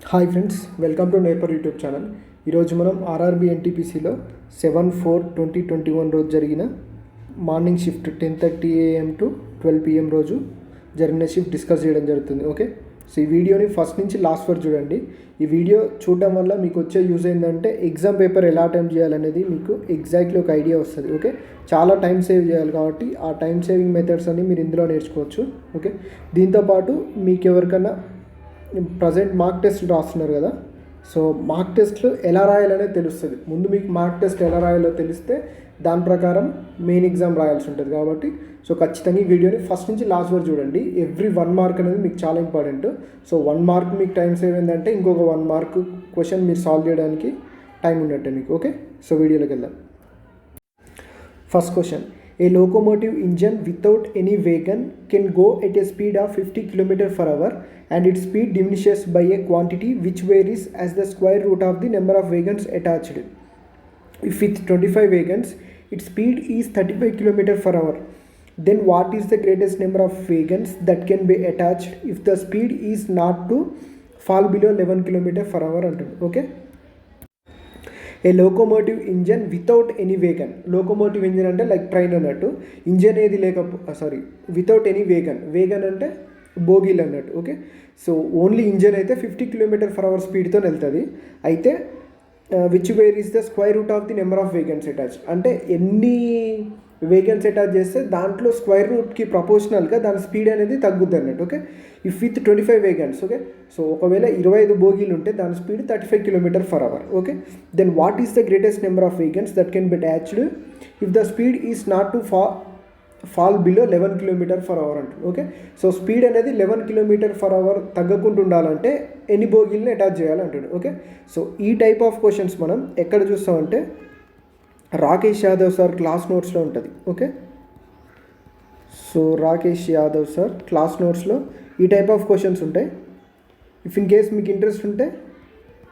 Hi friends, welcome to Napier YouTube channel. ఈరోజు మనం RRB ఎన్టీపీసీలో 7/4/2021 రోజు జరిగిన morning shift 10:30 AM to 12 PM రోజు జరిగిన షిఫ్ట్ డిస్కస్ చేయడం జరుగుతుంది. ఓకే, సో ఈ వీడియోని ఫస్ట్ నుంచి లాస్ట్ వరకు చూడండి. ఈ వీడియో చూడడం వల్ల మీకు వచ్చే యూజ్ ఏంటంటే ఎగ్జామ్ పేపర్ ఎలా అటెంప్ట్ చేయాలనేది మీకు ఎగ్జాక్ట్లీ ఒక ఐడియా వస్తుంది. ఓకే, చాలా టైం సేవ్ చేయాలి కాబట్టి ఆ టైం సేవింగ్ మెథడ్స్ అన్ని మీరు ఇందులో నేర్చుకోవచ్చు. ఓకే, దీంతోపాటు మీకు ఎవరికైనా ప్రజెంట్ మార్క్ టెస్ట్ రాస్తున్నారు కదా, సో మార్క్ టెస్ట్లు ఎలా రాయాలనేది తెలుస్తుంది. ముందు మీకు మార్క్ టెస్ట్ ఎలా రాయాలో తెలిస్తే దాని ప్రకారం మెయిన్ ఎగ్జామ్ రాయాల్సి ఉంటుంది. కాబట్టి సో ఖచ్చితంగా ఈ వీడియోని ఫస్ట్ నుంచి లాస్ట్ వరకు చూడండి. ఎవ్రీ 1 మార్క్ అనేది మీకు చాలా ఇంపార్టెంట్. సో 1 మార్క్ మీకు టైం సేవ్ అయిందంటే ఇంకొక 1 మార్క్ క్వశ్చన్ మీరు సాల్వ్ చేయడానికి టైం ఉన్నట్టే మీకు. ఓకే, సో వీడియోలోకి వెళ్దాం. First question: A locomotive engine without any wagon can go at a speed of 50 km/h and its speed diminishes by a quantity which varies as the square root of the number of wagons attached. If with 25 wagons, its speed is 35 km/h, then what is the greatest number of wagons that can be attached if the speed is not to fall below 11 km/h అంటుంది. Okay, a locomotive engine without any wagon. Locomotive engine అంటే like train అన్నట్టు, engine ఏది without any wagon అంటే బోగీలు అన్నట్టు. Okay, so only engine అయితే 50 km/h స్పీడ్తో వెళ్తుంది. అయితే which where is the square root of the number of wagons attach అంటే ఎన్ని వేగన్స్ అటాచ్ చేస్తే దాంట్లో స్క్వేర్ రూట్కి ప్రపోర్షనల్గా దాని స్పీడ్ అనేది తగ్గుద్ది అన్నట్టు. Okay, if with 25 wagons. Okay, so ఒకవేళ 25 బోగీలు ఉంటే దాని speed 35 km/h. Okay, then what is the greatest number of wagons that can be attached if the speed is not to fall below 11 km/h అంటుంది. Okay, so speed అనేది 11 km/h తగ్గకుండా ఉండాలంటే ఎన్ని బోగీలని అటాచ్ చేయాలంటుంది. ఓకే, సో ఈ type of questions మనం ఎక్కడ చూస్తామంటే రాకేష్ యాదవ్ సార్ క్లాస్ నోట్స్లో ఉంటుంది. Okay, so Rakesh Yadav sir class నోట్స్లో ఈ టైప్ ఆఫ్ క్వశ్చన్స్ ఉంటాయి. ఇఫ్ ఇన్ కేస్ మీకు ఇంట్రెస్ట్ ఉంటే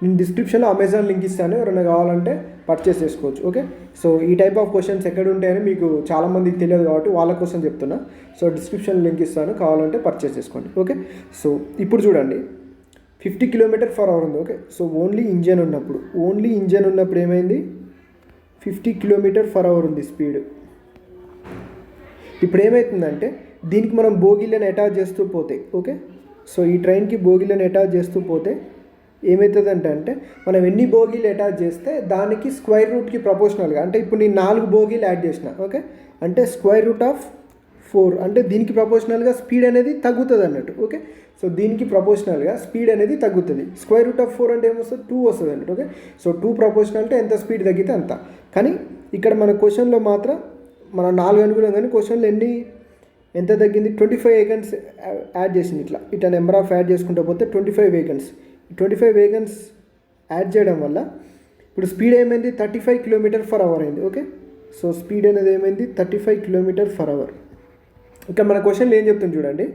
నేను డిస్క్రిప్షన్లో అమెజాన్ లింక్ ఇస్తాను, ఎవరైనా కావాలంటే పర్చేస్ చేసుకోవచ్చు. ఓకే, సో ఈ టైప్ ఆఫ్ క్వశ్చన్స్ ఎక్కడ ఉంటాయని మీకు చాలామందికి తెలియదు కాబట్టి వాళ్ళ కోసం చెప్తున్నా. సో డిస్క్రిప్షన్ లింక్ ఇస్తాను, కావాలంటే పర్చేస్ చేసుకోండి. ఓకే, సో ఇప్పుడు చూడండి 50 km/h ఉంది. ఓకే, సో ఓన్లీ ఇంజన్ ఉన్నప్పుడు ఏమైంది, 50 km/h ఉంది స్పీడ్. ఇప్పుడు ఏమవుతుందంటే దీనికి మనం బోగీలను అటాచ్ చేస్తూ పోతే, ఓకే, సో ఈ ట్రైన్కి బోగీలను అటాచ్ చేస్తూ పోతే ఏమవుతుందంటే మనం ఎన్ని బోగీలు అటాచ్ చేస్తే దానికి స్క్వేర్ రూట్కి ప్రపోర్షనల్గా, అంటే ఇప్పుడు నేను 4 బోగీలు యాడ్ చేసిన. ఓకే, అంటే స్క్వేర్ రూట్ ఆఫ్ 4 అంటే దీనికి ప్రపోర్షనల్గా స్పీడ్ అనేది తగ్గుతుంది అన్నట్టు. ఓకే, సో దీనికి ప్రపోర్షనల్గా స్పీడ్ అనేది తగ్గుతుంది. స్క్వేర్ రూట్ ఆఫ్ 4 అంటే ఏమొస్తుంది, 2 వస్తుంది అన్నట్టు. ఓకే, సో 2 ప్రపోర్షనల్ అంటే ఎంత స్పీడ్ తగ్గితే అంత. కానీ ఇక్కడ మన క్వశ్చన్లో మాత్రం మనం 4 అనుకున్నాం, కానీ క్వశ్చన్లో ఎంత తగ్గింది, 25 వేగన్స్ యాడ్ చేసింది. ఇట్లా నెంబర్ ఆఫ్ యాడ్ చేసుకుంటూ పోతే 25 వేగన్స్ యాడ్ చేయడం వల్ల ఇప్పుడు స్పీడ్ ఏమైంది, 35 km/h అయింది. ఓకే, సో స్పీడ్ అనేది ఏమైంది, 35 km/h. ఇక్కడ మన క్వశ్చన్లో ఏం చెప్తుంది చూడండి,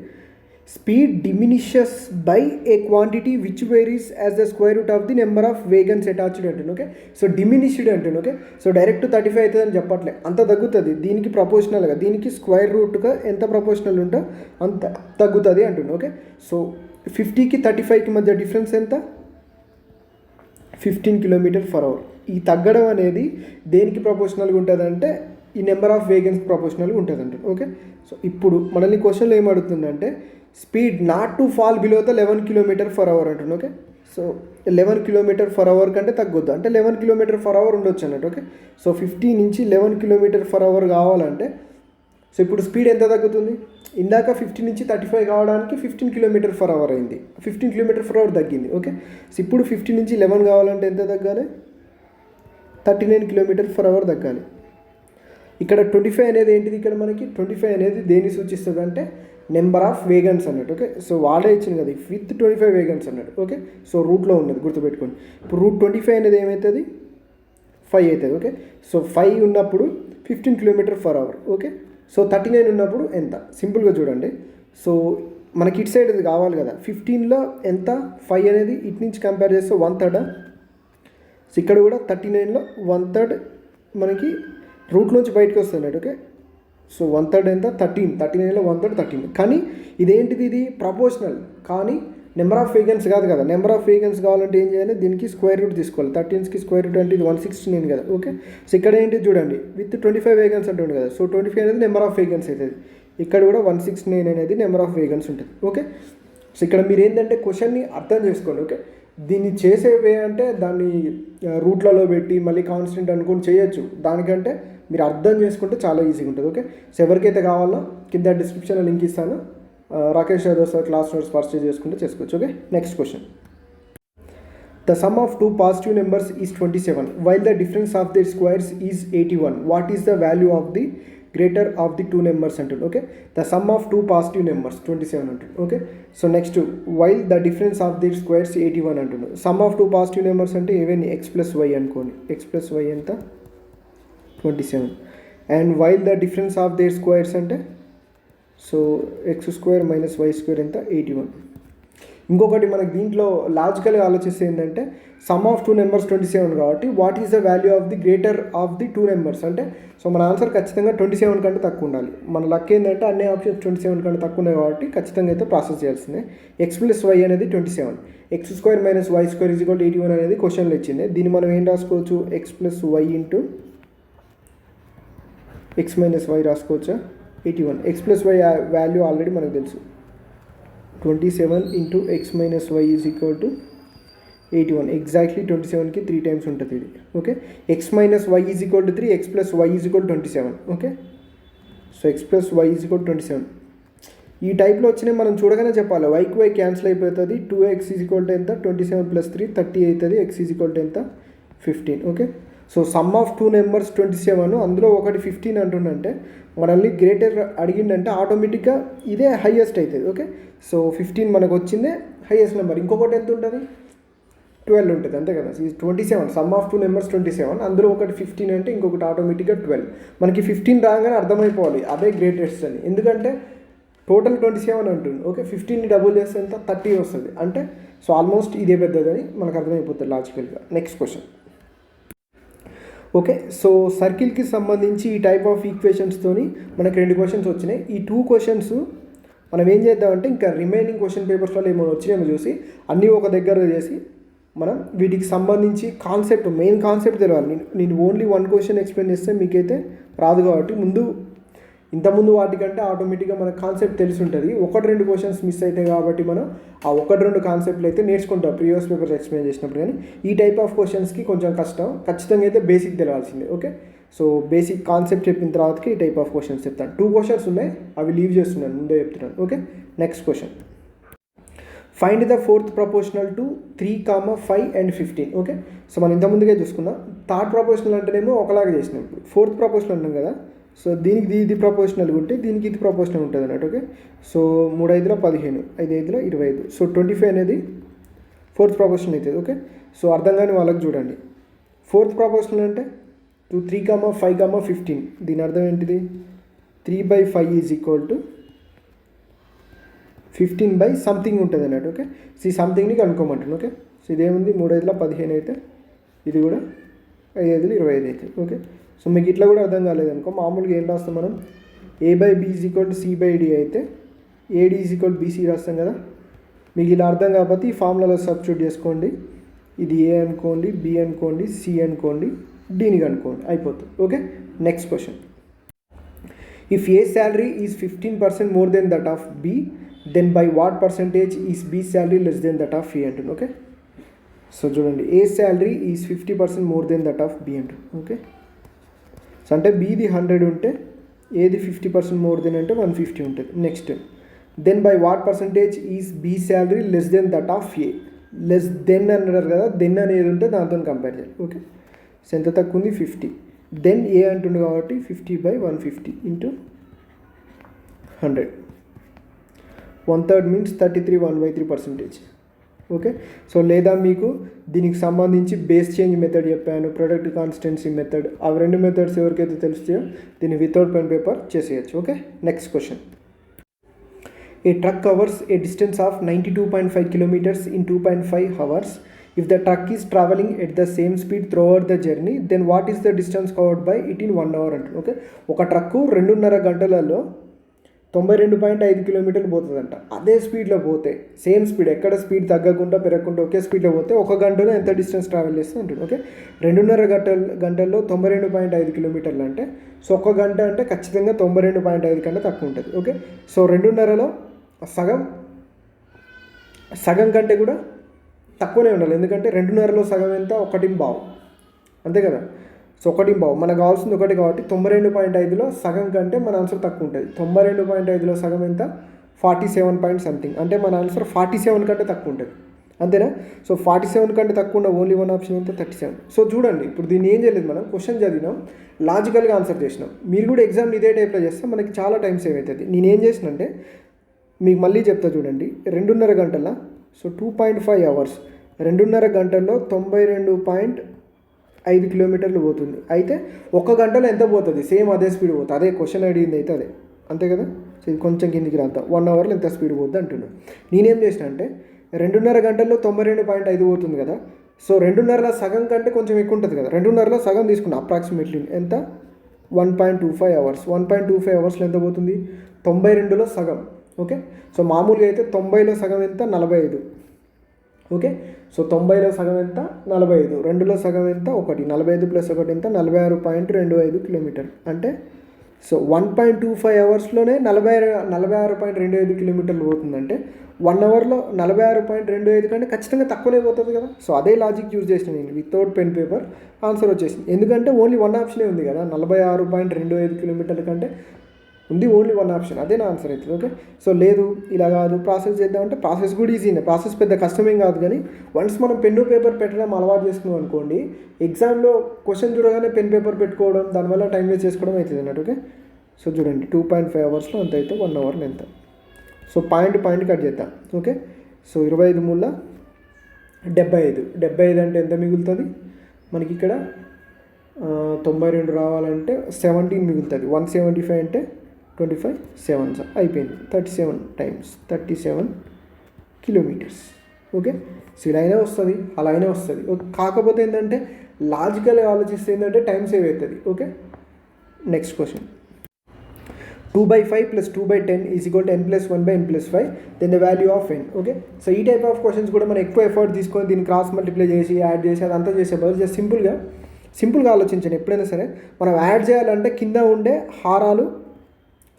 speed diminishes by a quantity which varies as the square root of the number of wagons attached అంటుంది. ఓకే, సో డిమినిష్డ్ అంటుంది. ఓకే, సో డైరెక్ట్ 35 అవుతుంది అని చెప్పట్లే, అంత తగ్గుతుంది. దీనికి ప్రపోర్షనల్గా, దీనికి స్క్వేర్ రూట్గా ఎంత ప్రపోర్షనల్ ఉంటో అంత తగ్గుతుంది అంటుంది. ఓకే, సో 50కి 35కి మధ్య డిఫరెన్స్ ఎంత, 15 km/h. ఈ తగ్గడం అనేది దేనికి ప్రపోర్షనల్గా ఉంటుంది అంటే ఈ నెంబర్ ఆఫ్ వేగన్స్ ప్రపోర్షనల్గా ఉంటుంది అంటుంది. ఓకే, సో ఇప్పుడు మనల్ని క్వశ్చన్లో ఏం అడుగుతుందంటే speed not to fall below the 11 km/h అంటుంది. ఓకే, సో 11 km/h కంటే తగ్గొద్దు, అంటే 11 km/h ఉండొచ్చు అన్నట్టు. ఓకే, సో 50 నుంచి 11 km/h కావాలంటే సో ఇప్పుడు స్పీడ్ ఎంత తగ్గుతుంది, ఇందాక 50 నుంచి 35 కావడానికి 15 km/h అయింది, 15 km/h తగ్గింది. ఓకే, సో ఇప్పుడు 50 నుంచి 11 కావాలంటే ఎంత తగ్గాలి, 39 km/h తగ్గాలి. ఇక్కడ 25 అనేది ఏంటిది, ఇక్కడ మనకి 25 అనేది దేన్ని సూచిస్తుంది అంటే నెంబర్ ఆఫ్ వేగన్స్ అన్నట్టు. ఓకే, సో వాడే ఇచ్చింది కదా విత్ 25 వేగన్స్ అన్నట్టు. ఓకే, సో రూట్లో ఉన్నది గుర్తుపెట్టుకోండి. ఇప్పుడు రూట్ 25 అనేది ఏమవుతుంది, 5 అవుతుంది. ఓకే, సో 5 ఉన్నప్పుడు 15 km/h. ఓకే, సో 39 ఉన్నప్పుడు ఎంత, సింపుల్గా చూడండి. సో మనకి ఇటు సైడ్ అది కావాలి కదా, 15లో ఎంత, 5 అనేది ఇటు నుంచి కంపేర్ చేస్తే 1/3. సో ఇక్కడ కూడా 39లో 1/3 మనకి రూట్లోంచి బయటకు వస్తుంది. ఓకే, సో 1/3 ఎంత, 13, 39లో 1/3 13. కానీ ఇదేంటిది, ఇది ప్రపోర్షనల్, కానీ నెంబర్ ఆఫ్ వేకెన్స్ కాదు కదా. నెంబర్ ఆఫ్ వేకెన్స్ కావాలంటే ఏం చేయాలి, దీనికి స్క్వేర్ రూట్ తీసుకోవాలి. 13కి స్క్వేర్ రూట్ అంటే ఇది 169 కదా. ఓకే, సో ఇక్కడ ఏంటి చూడండి, విత్ 25 వేకెన్స్ ఉంటుంది కదా. సో 25 అనేది నెంబర్ ఆఫ్ వేకెన్స్ అవుతుంది. ఇక్కడ కూడా 169 అనేది నెంబర్ ఆఫ్ వేకెన్స్ ఉంటుంది. ఓకే, సో ఇక్కడ మీరు ఏంటంటే క్వశ్చన్ని అర్థం చేసుకోండి. ఓకే, దీన్ని చేసేవే అంటే దాన్ని రూట్లలో పెట్టి మళ్ళీ కాన్స్టెంట్ అనుకుని చేయొచ్చు. దానికంటే మీరు అర్థం చేసుకుంటే చాలా ఈజీగా ఉంటుంది. ఓకే, సో ఎవరికైతే కావాలో కింద డిస్క్రిప్షన్లో లింక్ ఇస్తాను. Rakesh Yadav sir class notes purchase చేసుకుంటే చేసుకోవచ్చు. Okay, next question. The sum of two positive numbers is 27 while the difference of their squares is 81. What is the value of the greater of the two numbers అంటుంది. Okay, the sum of two positive numbers 27 అంటుంది. Okay, so next while the difference of their squares 81 అంటుంది. sum of two positive numbers అంటే ఏవైనా x plus y అనుకోండి. x plus y ఎంత 27 and while the difference of their squares అంటే so x square minus y square ఎంత 81. ఇంకొకటి మనకి దీంట్లో లాజికల్గా ఆలోచిస్తే ఏంటంటే సమ్ ఆఫ్ టూ నెంబర్స్ 27 కాబట్టి what is the value of the greater of the two numbers అంటే సో మన ఆన్సర్ ఖచ్చితంగా 27 కంటే తక్కువ ఉండాలి. మన లక్ ఏంటంటే అన్ని ఆప్షన్స్ 27 కంటే తక్కువ ఉన్నాయి కాబట్టి ఖచ్చితంగా అయితే ప్రాసెస్ చేయాల్సిందే. ఎక్స్ ప్లస్ వై అనేది 27, x square minus y square is equal to 81 అనేది క్వశ్చన్లో ఇచ్చింది. దీన్ని మనం ఏం రాసుకోవచ్చు, x plus y into x minus y రాసుకోవచ్చా. 81 x plus y value already మనకు తెలుసు, 27 into x minus y is equal to 81. Exactly 27కి 3 టైమ్స్ ఉంటుంది ఇది. Okay, x minus y is equal to 3, x plus y is equal to 27. Okay, so x plus y is equal to 27. ఈ టైప్లో వచ్చినాయి మనం చూడగానే చెప్పాలి. వైకి వై క్యాన్సిల్ అయిపోతుంది. 2x ఈజ్ ఈక్వల్ టు ఎంత 27 ప్లస్ 3 30 అవుతుంది. ఎక్స్ ఈజ్ ఈక్వల్ టు ఎంత 15. Okay, so some of two numbers 27, అందులో ఒకటి 15 అంటుందంటే మనల్ని గ్రేటర్ అడిగిందంటే ఆటోమేటిక్గా ఇదే హైయెస్ట్ అవుతుంది. ఓకే, సో 15 మనకు వచ్చిందే హైయెస్ట్ నెంబర్. ఇంకొకటి ఎంత ఉంటుంది 12 ఉంటుంది అంతే కదా. ఈ 27 సమ్ ఆఫ్ టూ నెంబర్స్ 27, అందులో ఒకటి 15 అంటే ఇంకొకటి ఆటోమేటిక్గా 12. మనకి 15 రాగానే అర్థమైపోవాలి అదే గ్రేటెస్ట్ అని, ఎందుకంటే టోటల్ 27 అంటుంది. ఓకే, 15ని డబుల్ చేస్తే ఎంత 30 వస్తుంది అంటే సో ఆల్మోస్ట్ ఇదే పెద్దదని మనకు అర్థమైపోతుంది లాజికల్గా. Next question. ఓకే, సో సర్కిల్కి సంబంధించి ఈ టైప్ ఆఫ్ ఈక్వేషన్స్తోని మనకు 2 క్వశ్చన్స్ వచ్చినాయి. ఈ 2 క్వశ్చన్స్ మనం ఏం చేద్దామంటే ఇంకా రిమైనింగ్ క్వశ్చన్ పేపర్స్లో ఏమైనా వచ్చినాయేమో చూసి అన్నీ ఒక దగ్గర చేసి మనం వీటికి సంబంధించి కాన్సెప్ట్ మెయిన్ కాన్సెప్ట్ తెలియాలి. నేను ఓన్లీ 1 క్వశ్చన్ ఎక్స్ప్లెయిన్ చేస్తే మీకైతే రాదు కాబట్టి ఇంతకుముందు వాటికంటే ఆటోమేటిక్గా మనకు కాన్సెప్ట్ తెలిసి ఉంటుంది. 1-2 క్వశ్చన్స్ మిస్ అవుతాయి కాబట్టి మనం ఆ 1-2 కాన్సెప్ట్లు అయితే నేర్చుకుంటాం ప్రీవియస్ పేపర్స్ ఎక్స్ప్లెయిన్ చేసినప్పుడు. కానీ ఈ టైప్ ఆఫ్ క్వశ్చన్స్కి కొంచెం కష్టం, ఖచ్చితంగా అయితే బేసిక్ తెలియాల్సిందే. ఓకే, సో బేసిక్ కాన్సెప్ట్ చెప్పిన తర్వాతకి ఈ టైప్ ఆఫ్ క్వశ్చన్స్ చెప్తాను. 2 క్వశ్చన్స్ ఉన్నాయి, అవి లీవ్ చేస్తున్నాను, ముందే చెప్తున్నాను. Okay, next question. Find the fourth proportional to 3, 5 and 15. Okay, so మనం ఇంతకుముందుగా చూసుకుందాం. థర్డ్ ప్రపోర్షనల్ అంటేనేమో ఒకలాగా చేసినాం. ఫోర్త్ ప్రపోర్షనల్ అంటాం కదా, సో దీనికి ఇది ప్రపోర్షనల్ ఉంటే దీనికి ఇది ప్రపోర్షనల్ ఉంటుంది అన్నట్టు. ఓకే, సో 3 5 15, 5 5 25, సో 25 అనేది ఫోర్త్ ప్రపోర్షనల్ అవుతుంది. ఓకే, సో అర్థం కాని వాళ్ళకి చూడండి. ఫోర్త్ ప్రపోర్షనల్ అంటే 2, 3, 5, 15. దీని అర్థం ఏంటిది, 3/5 is equal to 15 by something ఉంటుంది అన్నట్టు. ఓకే, సో ఈ సంథింగ్ని కనుక్కోమంటాను. ఓకే, సో ఇదేముంది 3 5 15 అయితే ఇది కూడా 5 5 25 అవుతుంది. ఓకే, సో మీకు ఇట్లా కూడా అర్థం కాలేదనుకో మామూలుగా ఏం రాస్తాం మనం, a/b is equal to c/d అయితే ad is equal to bc రాస్తాం కదా. మీకు ఇలా అర్థం కాకపోతే ఈ ఫార్ములాలో సబ్స్టిట్యూట్ చేసుకోండి. ఇది a అనుకోండి, b అనుకోండి, c అనుకోండి, dని కనుక్కోండి, అయిపోతుంది. Okay, next question. If a salary is 15% more than that of b, then by what percentage is b salary less than that of a అంటుంది. ఓకే, సో చూడండి, a salary is 50% more than that of b అంటుంది. Okay, so అంటే బీది 100 ఉంటే ఏది 50% more then అంటే 150 ఉంటుంది. Next, then by what percentage is B salary less than that of A. Less than అన్నారు కదా, దెన్ అనేది ఉంటే దాంతో కంపేర్ చేయాలి. ఓకే, సో ఎంత తక్కువ ఉంది 50, దెన్ ఏ అంటుంది కాబట్టి 50/150 ఇంటూ 100. 1/3 మీన్స్ 33, 1/3%. ఓకే, సో లేదా మీకు దీనికి సంబంధించి బేస్ చేంజ్ మెథడ్ చెప్పాను, ప్రొడక్ట్ కాన్స్టెన్సీ మెథడ్, అవి 2 మెథడ్స్ ఎవరికైతే తెలుస్తాయో దీన్ని వితౌట్ పెన్ పేపర్ చేసేయచ్చు. Okay, next question. A truck covers a distance of 92.5 kilometers in 2.5 hours. If the truck is traveling at the same speed throughout the journey, then what is the distance covered by it in 1 hour అంటుంది. Okay, ఒక truck 2.5 గంటలలో 92.5 కిలోమీటర్లు పోతుందంట. అదే స్పీడ్లో పోతే same speed ఎక్కడ speed తగ్గకుండా పెరగకుండా ఒకే స్పీడ్లో పోతే 1 గంటలో ఎంత డిస్టెన్స్ ట్రావెల్ చేస్తే ఉంటుంది. ఓకే, 2.5 గంటల్లో 92.5 కిలోమీటర్లు అంటే సో 1 గంట అంటే ఖచ్చితంగా 92.5 కన్నా తక్కువ ఉంటుంది. ఓకే, సో 2.5లో సగం కంటే కూడా తక్కువనే ఉండాలి. ఎందుకంటే 2.5లో సగం ఎంత 1.5 అంతే కదా. సో 1.5 మనకు కావాల్సింది 1 కాబట్టి 92.5లో సగం కంటే మన ఆన్సర్ తక్కువ ఉంటుంది. 92.5లో సగం ఎంత 47 పాయింట్ సంథింగ్, అంటే మన ఆన్సర్ 47 కంటే తక్కువ ఉంటుంది. అంతేనా. సో 47 కంటే తక్కువ ఉన్న ఓన్లీ వన్ ఆప్షన్ ఎంత 37. సో చూడండి, ఇప్పుడు దీన్ని ఏం చేయలేదు, మనం క్వశ్చన్ చదివినాం, లాజికల్గా ఆన్సర్ చేసినాం. మీరు కూడా ఎగ్జామ్ ఇదే టైప్లో చేస్తే మనకి చాలా టైం సేవ్ అవుతుంది. నేనేం చేసినంటే మీకు మళ్ళీ చెప్తా చూడండి. 2.5 గంటల సో 2.5 అవర్స్ 2.5 గంటల్లో 92.5 కిలోమీటర్లు పోతుంది. అయితే 1 గంటలో ఎంత పోతుంది, సేమ్ అదే స్పీడ్ పోతుంది. అదే క్వశ్చన్ అడిగింది అయితే అదే, అంతే కదా. సో ఇది కొంచెం కిందికి రాద్దాం. 1 అవర్లో ఎంత స్పీడ్ పోతుంది అంటున్నాను. నేనేం చేసిన అంటే 2.5 గంటల్లో 92.5 పోతుంది కదా. సో 2.5లో సగం కంటే కొంచెం ఎక్కువ ఉంటుంది కదా. 2.5లో సగం తీసుకున్నా అప్రాక్సిమేట్లీ ఎంత 1.25 అవర్స్. 1.25 అవర్స్లో ఎంత పోతుంది 92లో సగం. ఓకే, సో మామూలుగా అయితే 90లో సగం ఎంత 45. ఓకే, సో 90లో సగం ఎంత 45, 2లో సగం ఎంత 1, 45 + 1 ఎంత 46.25 కిలోమీటర్లు. అంటే సో 1.25 అవర్స్లోనే 46.25 కిలోమీటర్లు పోతుందంటే 1 అవర్లో 46.25 కంటే ఖచ్చితంగా తక్కువనే పోతుంది కదా. సో అదే లాజిక్ యూజ్ చేసిన నేను వితౌట్ పెన్ పేపర్ ఆన్సర్ వచ్చేసింది. ఎందుకంటే ఓన్లీ వన్ ఆప్షనే ఉంది కదా, 46.25 కిలోమీటర్ల కంటే ఉంది ఓన్లీ వన్ ఆప్షన్, అదే నా ఆన్సర్ అవుతుంది. ఓకే, సో లేదు ఇలా కాదు ప్రాసెస్ చేద్దామంటే ప్రాసెస్ కూడా ఈజీనే, ప్రాసెస్ పెద్ద కష్టమేం కాదు. కానీ వన్స్ మనం పెన్ను పేపర్ పెట్టడం అలవాటు చేసుకున్నాం అనుకోండి, ఎగ్జామ్లో క్వశ్చన్ చూడగానే పెన్ పేపర్ పెట్టుకోవడం, దానివల్ల టైం వేస్ట్ చేసుకోవడం అవుతుంది అన్నట్టు. ఓకే, సో చూడండి 2.5 అవర్స్లో అంత అయితే 1 అవర్లో ఎంత. సో పాయింట్ కట్ చేద్దాం. ఓకే, సో 25 మూల 75 అంటే ఎంత మిగులుతుంది మనకి ఇక్కడ 92 రావాలంటే 17 మిగులుతుంది. 175 అంటే 25 7 అయిపోయింది. 37 టైమ్స్ 37 కిలోమీటర్స్. ఓకే, సో ఇలా అయినా వస్తుంది, అలా అయినా వస్తుంది. కాకపోతే ఏంటంటే లాజికల్గా ఆలోచిస్తే ఏంటంటే టైం సేవ్ అవుతుంది. Okay, next question 2/5 + 2/10 = n + 1/n + 5 then the value of n. Okay, so ఈ టైప్ ఆఫ్ క్వశ్చన్స్ కూడా మనం ఎక్కువ ఎఫర్ట్ తీసుకొని దీన్ని క్రాస్ మల్టిప్లై చేసి యాడ్ చేసి అదంతా చేసే బదులు జస్ట్ సింపుల్గా ఆలోచించండి. ఎప్పుడైనా సరే మనం యాడ్ చేయాలంటే కింద ఉండే హారాలు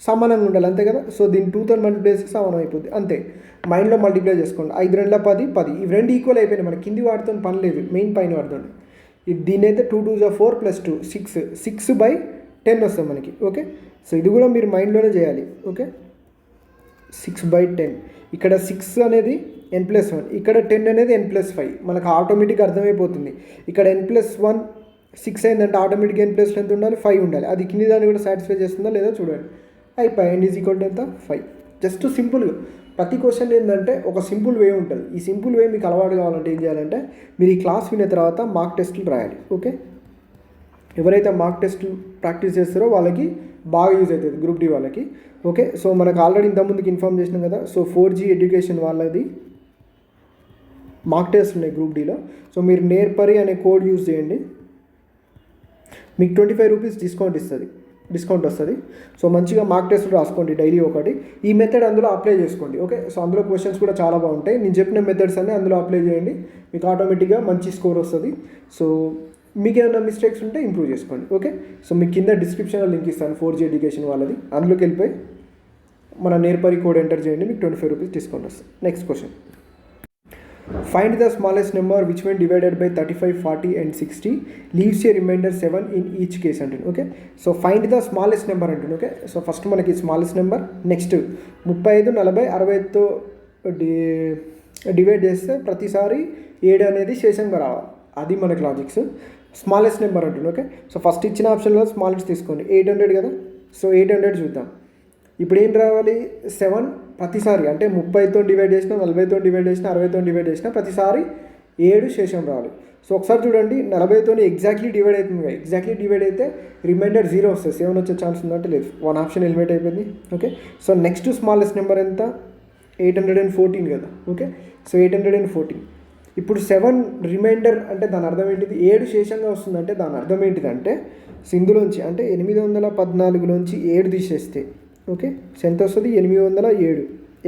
సమానంగా ఉండాలి, అంతే కదా. సో దీన్ని 2తో మల్టిప్లై చేస్తే సమానం అయిపోద్ది, అంతే. మైండ్లో మల్టిప్లై చేసుకోండి. 5 × 2 = 10 ఇవి రెండు ఈక్వల్ అయిపోయినాయి. మనకి కింది వాటితో పని లేదు, మెయిన్ పైన వాడుతుంది. దీన్ని అయితే 2 × 2 = 4 + 2 6/10 వస్తుంది మనకి. ఓకే, సో ఇది కూడా మీరు మైండ్లోనే చేయాలి. ఓకే, 6/10 ఇక్కడ 6 అనేది n + 1, ఇక్కడ 10 అనేది n + 5. మనకు ఆటోమేటిక్గా అర్థమైపోతుంది. ఇక్కడ n + 1 6 అయిందంటే ఆటోమేటిక్గా n + ఎంత ఉండాలి 5 ఉండాలి. అది కింది దాన్ని కూడా సాటిస్ఫై చేస్తుందో లేదో చూడండి. అయిపోయి n = ఎంత 5. జస్ట్ సింపుల్గా ప్రతి క్వశ్చన్ ఏంటంటే ఒక సింపుల్ వే ఉంటుంది. ఈ సింపుల్ వే మీకు అలవాటు కావాలంటే ఏం చేయాలంటే మీరు ఈ క్లాస్ విన్న తర్వాత మార్క్ టెస్టులు రాయాలి. ఓకే, ఎవరైతే మార్క్ టెస్టులు ప్రాక్టీస్ చేస్తారో వాళ్ళకి బాగా యూజ్ అవుతుంది, గ్రూప్ డి వాళ్ళకి. ఓకే, సో మనకు ఆల్రెడీ ఇంతకుముందుకు ఇన్ఫామ్ చేసినాం కదా. సో 4G ఎడ్యుకేషన్ వాళ్ళది మార్క్ టెస్ట్ ఉన్నాయి గ్రూప్ డిలో. సో మీరు నేర్పరి అనే కోడ్ యూజ్ చేయండి, మీకు 25 రూపీస్ డిస్కౌంట్ వస్తుంది. సో మంచిగా మార్క్ టెస్ట్ రాసుకోండి డైలీ ఒకటి. ఈ మెథడ్ అందులో అప్లై చేసుకోండి. ఓకే, సో అందులో క్వశ్చన్స్ కూడా చాలా బాగుంటాయి. నేను చెప్పిన మెథడ్స్ అన్నీ అందులో అప్లై చేయండి, మీకు ఆటోమేటిక్గా మంచి స్కోర్ వస్తుంది. సో మీకు ఏమైనా మిస్టేక్స్ ఉంటే ఇంప్రూవ్ చేసుకోండి. ఓకే, సో మీకు కింద డిస్క్రిప్షన్లో లింక్ ఇస్తాను 4G ఎడ్యుకేషన్ వాళ్ళది, అందులోకి వెళ్ళిపోయి మన నేర్పరి కోడ్ ఎంటర్ చేయండి, మీకు 25 రూపీస్ డిస్కౌంట్ వస్తుంది. Next question, find the smallest number which when divided by 35, 40 and 60 leaves a remainder 7 in each case అంటుంది. Okay, so find the smallest number అంటుంది. ఓకే, సో ఫస్ట్ మనకి స్మాలెస్ట్ నెంబర్, నెక్స్ట్ 35, 40, 65తో డివైడ్ చేస్తే ప్రతిసారి 7 అనేది శేషంగా రావాలి, అది మనకి లాజిక్స్. స్మాలెస్ట్ నెంబర్ అంటుంది. ఓకే, సో ఫస్ట్ ఇచ్చిన ఆప్షన్లో స్మాలెస్ట్ తీసుకోండి, 800 కదా. సో 800 చూద్దాం. ఇప్పుడు ఏం రావాలి 7 ప్రతిసారి, అంటే 30తో డివైడ్ చేసినా, 40తో డివైడ్ చేసినా, 60తో డివైడ్ చేసినా ప్రతిసారి 7 శేషం రావాలి. సో ఒకసారి చూడండి 40తో ఎగ్జాక్ట్లీ డివైడ్ అవుతుంది కదా, ఎగ్జాక్ట్లీ డివైడ్ అయితే రిమైండర్ 0 వస్తుంది, 7 వచ్చే ఛాన్స్ ఉందంటే లేదు, 1 ఆప్షన్ ఎలిమినేట్ అయిపోయింది. Okay, so next smallest number ఎంత 814 కదా. Okay, so 814. ఇప్పుడు 7 రిమైండర్ అంటే దాని అర్థం ఏంటిది, 7 శేషంగా వస్తుందంటే దాని అర్థం ఏంటిదంటే ఇందులోంచి అంటే 814లోంచి 7 తీసేస్తే ఓకే. సో ఎంత వస్తుంది? 807.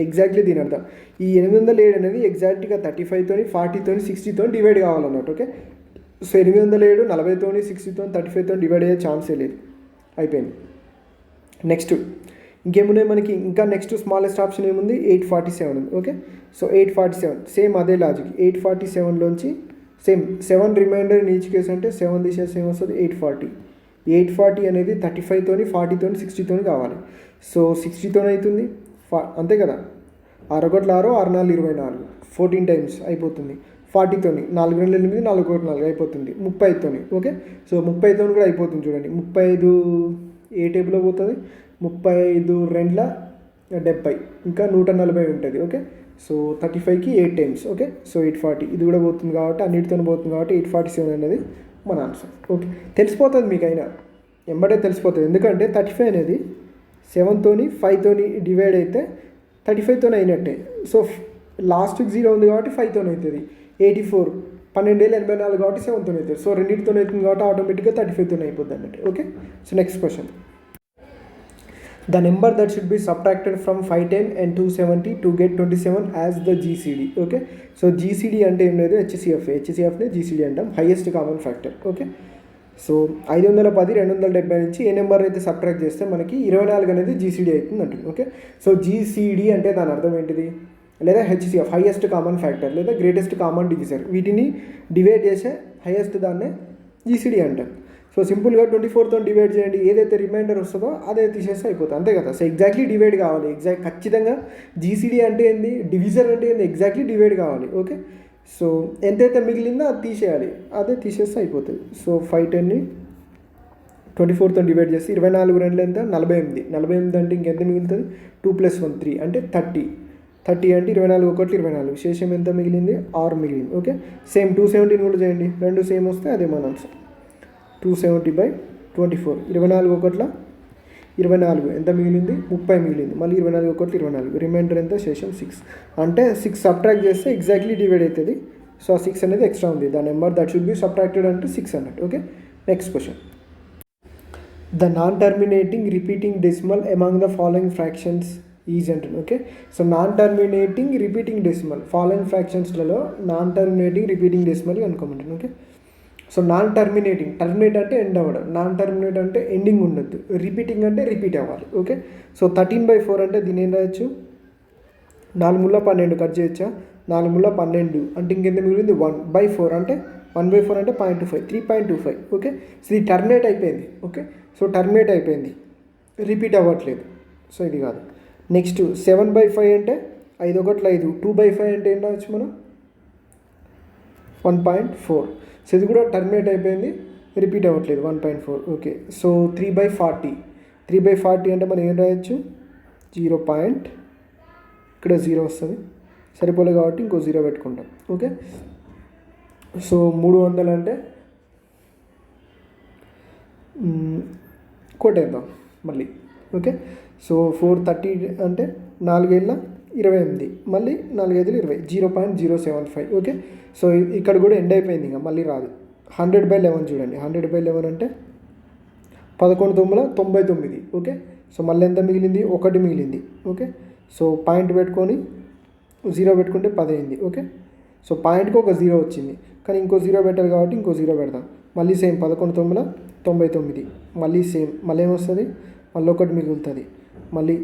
ఎగ్జాక్ట్లీ దీని అర్థం ఈ 807 అనేది ఎగ్జాక్ట్గా 35తోని 40తోని 60తోని డివైడ్ కావాలన్నట్టు. ఓకే. సో 807 40తోని 60తోని 35తోని డివైడ్ అయ్యే ఛాన్సే లేదు. అయిపోయింది. నెక్స్ట్ ఇంకేమున్నాయి మనకి? ఇంకా నెక్స్ట్ స్మాలెస్ట్ ఆప్షన్ ఏముంది? 847 ఉంది. ఓకే. సో 847 సేమ్ అదే లాజిక్. 847లోంచి same 7 remainder in each case అంటే 7 తీసేసి ఏమొస్తుంది? 840 అనేది 35తోని 40తోని 60తోని కావాలి. సో 60తోని అవుతుంది, అంతే కదా. 6 1 6, 6 4 24, 14 టైమ్స్ అయిపోతుంది. 40తోని 4 2 8, 4 1 4 అయిపోతుంది. 35తోని. ఓకే. సో 35తోని కూడా అయిపోతుంది చూడండి. 35 ఏ టేబుల్లో పోతుంది? 35 2 70, ఇంకా 140 ఉంటుంది. ఓకే. సో 35కి 8 టైమ్స్. ఓకే. సో 840 ఇది కూడా పోతుంది కాబట్టి అన్నిటితో పోతుంది కాబట్టి 847 అనేది మన ఆన్సర్. ఓకే. తెలిసిపోతుంది మీకైనా, ఎంబడే తెలిసిపోతుంది. ఎందుకంటే 35 అనేది 7తోని 5తోని డివైడ్ అయితే 35తోని అయినట్టే. సో లాస్ట్కి 0 ఉంది కాబట్టి 5తోని అవుతుంది. 84 12,084 కాబట్టి 7తోని అవుతుంది. సో రెండింటితో అవుతుంది కాబట్టి ఆటోమేటిక్గా 35తోని అయిపోద్ది అన్నట్టు. Okay. So next question. The number that should be subtracted from 510 and 270 to get 27 as the GCD. Okay. So GCD అంటే ఏం లేదు, హెచ్సిఎఫ్ని GCD అంటాం, highest common factor. Okay. So 510 270 నుంచి ఏ నెంబర్ అయితే సబ్ట్రాక్ట్ చేస్తే మనకి 24 అనేది GCD అవుతుంది అంటుంది. ఓకే. సో GCD అంటే దాని అర్థం ఏంటిది? లేదా హెచ్సిఎఫ్ హైయెస్ట్ కామన్ ఫ్యాక్టర్ లేదా గ్రేటెస్ట్ కామన్ డివిజర్, వీటిని డివైడ్ చేసే హైయెస్ట్ దాన్నే GCD అంటాం. సో సింపుల్గా 24తో డివైడ్ చేయండి, ఏదైతే రిమైండర్ వస్తుందో అదే తీసేస్తే అయిపోతుంది, అంతే కదా. సో ఎగ్జాక్ట్లీ డివైడ్ కావాలి. ఖచ్చితంగా GCD అంటే ఏంది, డివిజర్ అంటే ఏంది, ఎగ్జాక్ట్లీ డివైడ్ కావాలి. ఓకే. సో ఎంతైతే మిగిలిందో అది తీసేయాలి, అదే తీసేస్తే అయిపోతుంది. సో 510ని 24తో డివైడ్ చేసి 24 2 ఎంత? 48 అంటే ఇంకెంత మిగులుతుంది? 2 + 1 3 అంటే 30 అంటే 24 1 24, శేషం ఎంత మిగిలింది? 6 మిగిలింది. ఓకే. సేమ్ 270 కూడా చేయండి, రెండు సేమ్ వస్తే అదే మన ఆన్సర్. 270/24, 24 1 24 ఎంత మిగిలింది? 30 మిగిలింది. మళ్ళీ 24 1 24, రిమైండర్ ఎంత? శేషం 6 అంటే 6 సబ్ట్రాక్ట్ చేస్తే ఎగ్జాక్ట్లీ డివైడ్ అవుతుంది. సో ఆ 6 అనేది ఎక్స్ట్రా ఉంది, the number that should be subtracted అంటే 6 అన్నట్టు. Okay. Next question. The non terminating repeating decimal among the following fractions is అంటుంది. Okay. So non terminating repeating decimal following ఫ్రాక్షన్స్లలో non terminating repeating decimal అనుకోమంటాను. Okay. So non terminating, terminate అంటే end అవ్వడం, non terminate అంటే ending ఉండొద్దు, repeating అంటే repeat అవ్వాలి. Okay. So 13/4 అంటే దీని ఏం రాయొచ్చు? 4 12 కట్ చేయొచ్చా? 4 12 అంటే ఇంకెంత మిగిలింది? 1/4 అంటే 1/4 అంటే 0.25, 3.25. ఓకే. సో ఇది టర్మినేట్ అయిపోయింది. ఓకే. సో టర్మినేట్ అయిపోయింది, రిపీట్ అవ్వట్లేదు. సో ఇది కాదు. నెక్స్ట్ 7/5 అంటే 5 1 5, 2/5 అంటే ఏం రావచ్చు మనం? 1.4. సో ఇది కూడా టర్మినేట్ అయిపోయింది, రిపీట్ అవ్వట్లేదు, 1.4. ఓకే. సో 3/40 అంటే మనం ఏం రాయొచ్చు? 0. ఇక్కడ 0 వస్తుంది, సరిపోలేదు కాబట్టి ఇంకో 0 పెట్టుకుంటాం. ఓకే. సో 300 అంటే కొట్టేద్దాం మళ్ళీ. ఓకే. సో 430 అంటే 4 ఏళ్ళ 28, మళ్ళీ 4 5 20, 0.075. ఓకే. సో ఇక్కడ కూడా ఎండ్ అయిపోయింది, ఇంకా మళ్ళీ రాదు. 100/11 చూడండి, 100/11 అంటే 11 9 99. ఓకే. సో మళ్ళీ ఎంత మిగిలింది? 1 మిగిలింది. ఓకే. సో పాయింట్ పెట్టుకొని 0 పెట్టుకుంటే 10 అయింది. ఓకే. సో పాయింట్కి ఒక 0 వచ్చింది, కానీ ఇంకో 0 పెట్టాలి కాబట్టి ఇంకో 0 పెడదాం. మళ్ళీ సేమ్ 11 9 99, మళ్ళీ సేమ్, మళ్ళీ ఏమొస్తుంది? మళ్ళీ 1 మిగులుతుంది. మళ్ళీ